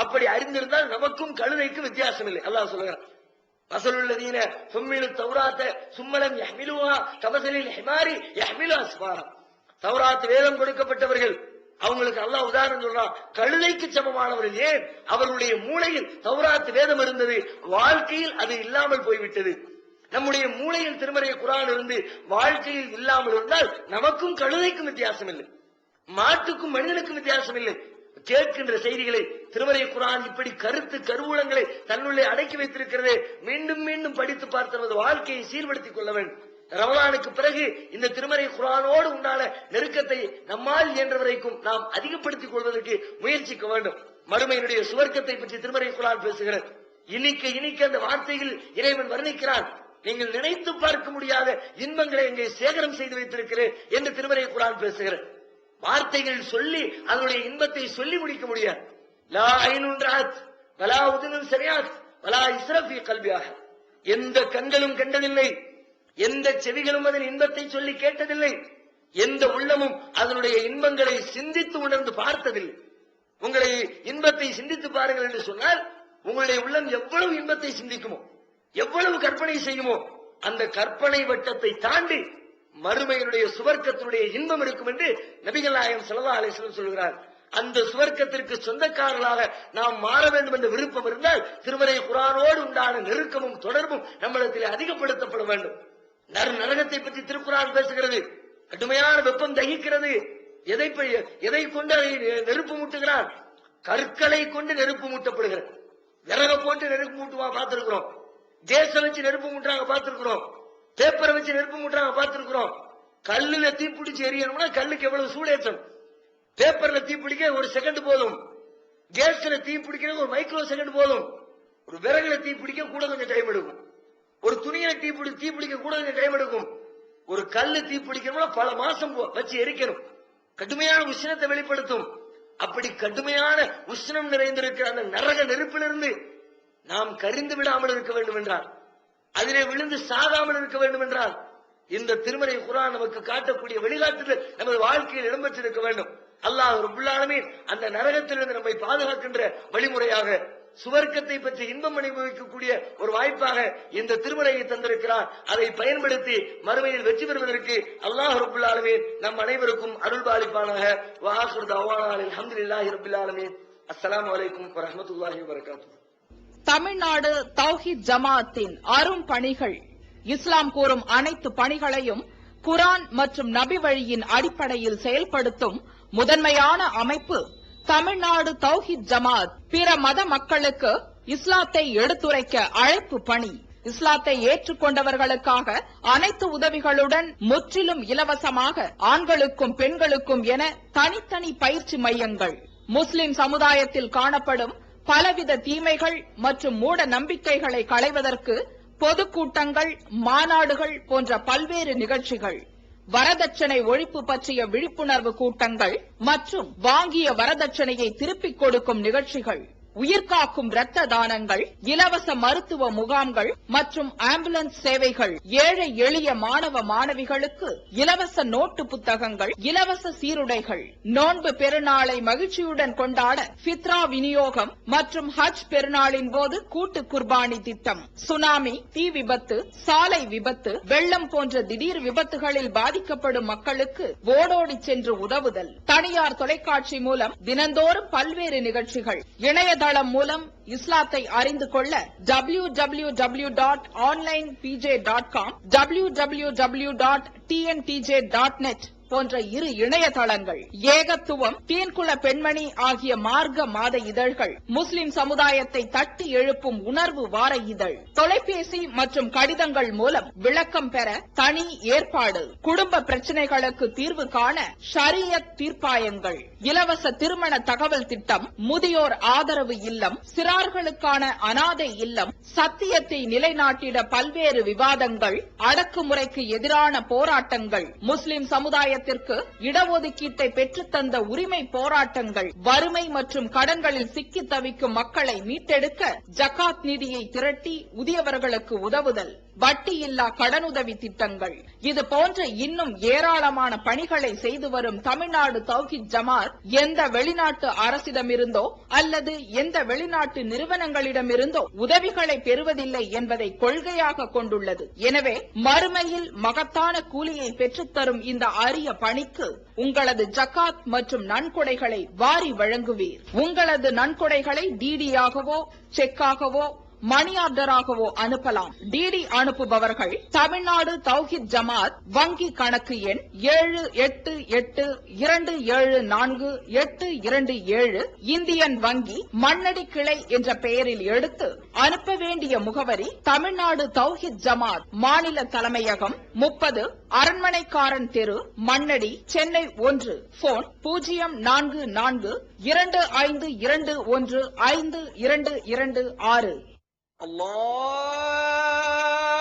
அப்படி அறிந்திருந்தால் நமக்கும் கழுதைக்கும் வித்தியாசம் இல்லை. அல்லாஹ் சொல்லுகிறான், மஸலுல்லதீன ஹும்மிலு தௌராத்த சும்மலம் யஹ்மிலுஹா கமஸலில் ஹிமாரி யஹ்மிலு அஸ்ஃபாரா. தௌராத் வேதம் கொடுக்கப்பட்டவர்கள், அவங்களுக்கு அல்லாஹ் உதாரணம் சொல்றான், கழுதைக்கு சமமானவர்கள். ஏன்? அவர்களுடைய மூளையில் தௌராத் வேதம் இருந்தது, வாழ்க்கையில் அது இல்லாமல் போய்விட்டது. நம்முடைய மூளையில் திருமறை குர்ஆன் இருந்து வாழ்க்கையில் இல்லாமல் இருந்தால் நமக்கும் கழுதைக்கும் வித்தியாசம் இல்லை, மாட்டுக்கும் மனிதனுக்கும் வித்தியாசம் இல்லை. கேட்கின்ற செய்திகளை திருமறை குர்ஆன் இப்படி கருத்து கருவூலங்களை தன்னுள்ளே அடக்கி வைத்திருக்கிறது. மீண்டும் மீண்டும் படித்து பார்த்து நமது வாழ்க்கையை சீர்படுத்திக் கொள்ள வேண்டும். ரமலானுக்கு பிறகு இந்த திருமறை குர்ஆனோடு உண்டான நெருக்கத்தை நம்மால் இயன்ற வரைக்கும் நாம் அதிகப்படுத்திக் கொள்வதற்கு முயற்சிக்க வேண்டும். மறுமையினுடைய சுவர்க்கத்தை பற்றி திருமறை குர்ஆன் பேசுகிறது. இனிக்க இனிக்க அந்த வார்த்தைகள் இறைவன் வர்ணிக்கிறான். நீங்கள் நினைத்து பார்க்க முடியாத இன்பங்களை இங்கே சேகரம் செய்து வைத்திருக்கிறேன் என்று திருமறை குர்ஆன் பேசுகிறது. வார்த்தைகள் சொல்லி அதனுடைய இன்பத்தை சொல்லி முடிக்க முடியாது. லா ஐனுன் ரஅத் வலா உதுனுன் சமிஅத் வலா இஸ்ரஃபி கல்பிஹா. எந்த கண்களும் கண்டதில்லை, எந்த செவிகளும் அதன் இன்பத்தை சொல்லி கேட்டதில்லை, எந்த உள்ளமும் அதனுடைய இன்பங்களை சிந்தித்து உணர்ந்து பார்த்ததில்லை. உங்களை இன்பத்தை சிந்தித்து பாருங்கள் என்று சொன்னால் உங்களுடைய உள்ளம் எவ்வளவு இன்பத்தை சிந்திக்குமோ, எவ்வளவு கற்பனை செய்யுமோ, அந்த கற்பனை வட்டத்தை தாண்டி மறுமையினுடைய சுவர்க்கத்தினுடைய இன்பம் இருக்கும் என்று நபிகள் நாயகம் ஸல்லல்லாஹு அலைஹி வஸல்லம் சொல்கிறார். அந்த சுவர்க்கத்திற்கு சொந்தக்காரர்களாக நாம் மாற வேண்டும் என்ற விருப்பம் இருந்தால் திருமறை குர்ஆனோடு உண்டான நெருக்கமும் தொடர்பும் நம்மிடத்தில் அதிகப்படுத்தப்பட வேண்டும். நரகத்தை பற்றி திருக்குர்ஆன் பேசுகிறது. கடுமையான வெப்பம் தகிக்கிறது. எதை கொண்டு அதை நெருப்பு மூட்டுகிறான்? கற்களை கொண்டு நெருப்பு மூட்டப்படுகிறது. விறக போட்டு நெருப்பு மூட்டுவா பார்த்திருக்கிறோம். கேஸ வச்சு நெருப்பு மூட்டுறாங்க பார்த்திருக்கிறோம். பேப்பரை வச்சு நெருப்பு மூட்டுறாங்க பார்த்திருக்கிறோம். கல்லுல தீப்பிடிச்சு எரியணும்னா கல்லுக்கு எவ்வளவு சூடேற்றம். பேப்பர்ல தீப்பிடிக்க ஒரு செகண்ட் போதும், கேஸ்ல தீப்பிடிக்கிறது ஒரு மைக்ரோ செகண்ட் போதும். ஒரு விறகுல தீப்பிடிக்க கூட கொஞ்சம் டைம் எடுக்கும். ஒரு துணியில தீப்பிடிக்க கூட கொஞ்சம் டைம் எடுக்கும். ஒரு கல்லு தீப்பிடிக்கணும்னா பல மாசம் வச்சு எரிக்கணும். கடுமையான உஷ்ணத்தை வெளிப்படுத்தும். அப்படி கடுமையான உஷ்ணம் நிறைந்திருக்கிற அந்த நரக நெருப்பிலிருந்து நாம் கரிந்து விடாமல் இருக்க வேண்டும் என்றால், அதிலே விழுந்து சாகாமல் இருக்க வேண்டும் என்றால், இந்த திருமறை குர்ஆன் நமக்கு காட்டக்கூடிய வழிகாட்டுதல் நமது வாழ்க்கையில் இடம்பெற்றிருக்க வேண்டும். அல்லாஹ் ரப்பல் ஆலமீன் அந்த நரகத்திலிருந்து நம்மை பாதுகாக்கின்ற வழிமுறையாக, சுவர்க்கத்தை பற்றி இன்பம் அனுபவிக்கக்கூடிய ஒரு வாய்ப்பாக இந்த திருமறையை தந்திருக்கிறார். அதை பயன்படுத்தி மறுமையில் வெற்றி பெறுவதற்கு அல்லாஹ் ரப்பல் ஆலமீன் நம் அனைவருக்கும் அருள்பாலிப்பானாக. வ ஆகிரு தஅவானா அல்ஹம்துலில்லாஹி ரப்பில் ஆலமீன். அஸ்ஸலாமு அலைக்கும் வ ரஹ்மத்துல்லாஹி வ பரகாத்துஹு. தமிழ்நாடு தௌஹீத் ஜமாஅத்தின் அரும் பணிகள், இஸ்லாம் கூறும் அனைத்து பணிகளையும் குர்ஆன் மற்றும் நபி வழியின் அடிப்படையில் செயல்படுத்தும் முதன்மையான அமைப்பு தமிழ்நாடு தௌஹீத் ஜமாஅத். பிற மத மக்களுக்கு இஸ்லாத்தை எடுத்துரைக்க அழைப்பு பணி. இஸ்லாத்தை ஏற்றுக்கொண்டவர்களுக்காக அனைத்து உதவிகளுடன் முற்றிலும் இலவசமாக ஆண்களுக்கும் பெண்களுக்கும் என தனித்தனி பயிற்சி மையங்கள். முஸ்லிம் சமுதாயத்தில் காணப்படும் பலவித தீமைகள் மற்றும் மூட நம்பிக்கைகளை களைவதற்கு பொதுக்கூட்டங்கள், மாநாடுகள் போன்ற பல்வேறு நிகழ்ச்சிகள், வரதட்சணை ஒழிப்பு பற்றிய விழிப்புணர்வு கூட்டங்கள் மற்றும் வாங்கிய வரதட்சணையை திருப்பிக் கொடுக்கும் நிகழ்ச்சிகள், உயிர்காக்கும் இரத்த தானங்கள், இலவச மருத்துவ முகாம்கள் மற்றும் ஆம்புலன்ஸ் சேவைகள், ஏழை எளிய மாணவ மாணவிகளுக்கு இலவச நோட்டு புத்தகங்கள், இலவச சீருடைகள், நோன்பு பெருநாளை மகிழ்ச்சியுடன் கொண்டாட ஃபித்ரா விநியோகம் மற்றும் ஹஜ் பெருநாளின் போது கூட்டு குர்பானி திட்டம், சுனாமி, தீ விபத்து, சாலை விபத்து, வெள்ளம் போன்ற திடீர் விபத்துகளில் பாதிக்கப்படும் மக்களுக்கு ஓடோடி சென்று உதவுதல், தனியார் தொலைக்காட்சி மூலம் தினந்தோறும் பல்வேறு நிகழ்ச்சிகள், இணையதளம் மூலம் இஸ்லாத்தை அறிந்து கொள்ள www.onlinepj.com, www.tntj.net போன்ற இரு இணையதளங்கள், ஏகத்துவம், தீன்குல பெண்மணி ஆகிய மார்க்க மாத இதழ்கள், முஸ்லிம் சமுதாயத்தை தட்டி எழுப்பும் உணர்வு வார இதழ், தொலைபேசி மற்றும் கடிதங்கள் மூலம் விளக்கம் பெற தனி ஏற்பாடு, குடும்ப பிரச்சினைகளுக்கு தீர்வு காண ஷரியத் தீர்ப்பாயங்கள், இலவச திருமண தகவல் திட்டம், முதியோர் ஆதரவு இல்லம், சிறார்களுக்கான அனாதை இல்லம், சத்தியத்தை நிலைநாட்டிட பல்வேறு விவாதங்கள், அடக்குமுறைக்கு எதிரான போராட்டங்கள், முஸ்லிம் சமுதாய இடஒதுக்கீட்டை பெற்றுத்தந்த உரிமை போராட்டங்கள், வறுமை மற்றும் கடன்களில் சிக்கி தவிக்கும் மக்களை மீட்டெடுக்க ஜகாத் நிதியை திரட்டி உரியவர்களுக்கு உதவுதல், வட்டியில்லா கடனுதவி திட்டங்கள், இது போன்ற இன்னும் ஏராளமான பணிகளை செய்து வரும் தமிழ்நாடு தௌஹீத் ஜமாத் எந்த வெளிநாட்டு அரசிடமிருந்தோ அல்லது எந்த வெளிநாட்டு நிறுவனங்களிடமிருந்தோ உதவிகளை பெறுவதில்லை என்பதை கொள்கையாக கொண்டுள்ளது. எனவே மறுமையில் மகத்தான கூலியை பெற்றுத்தரும் இந்த அரிய பணிக்கு உங்களது ஜகாத் மற்றும் நன்கொடைகளை வாரி வழங்குவீர். உங்களது நன்கொடைகளை டிடியாகவோ செக்காகவோ மணி ஆர்டராகவோ அனுப்பலாம். டிடி அனுப்புபவர்கள் தமிழ்நாடு தௌஹீத் ஜமாத் வங்கி கணக்கு எண் 7882748827 இந்தியன் வங்கி மண்ணடி கிளை என்ற பெயரில் எடுத்து அனுப்ப வேண்டிய முகவரி தமிழ்நாடு தௌஹீத் ஜமாத் மாநில தலைமையகம் 30 அரண்மனைக்காரன் தெரு, மண்ணடி, சென்னை 1. போன் 044252152226. Allah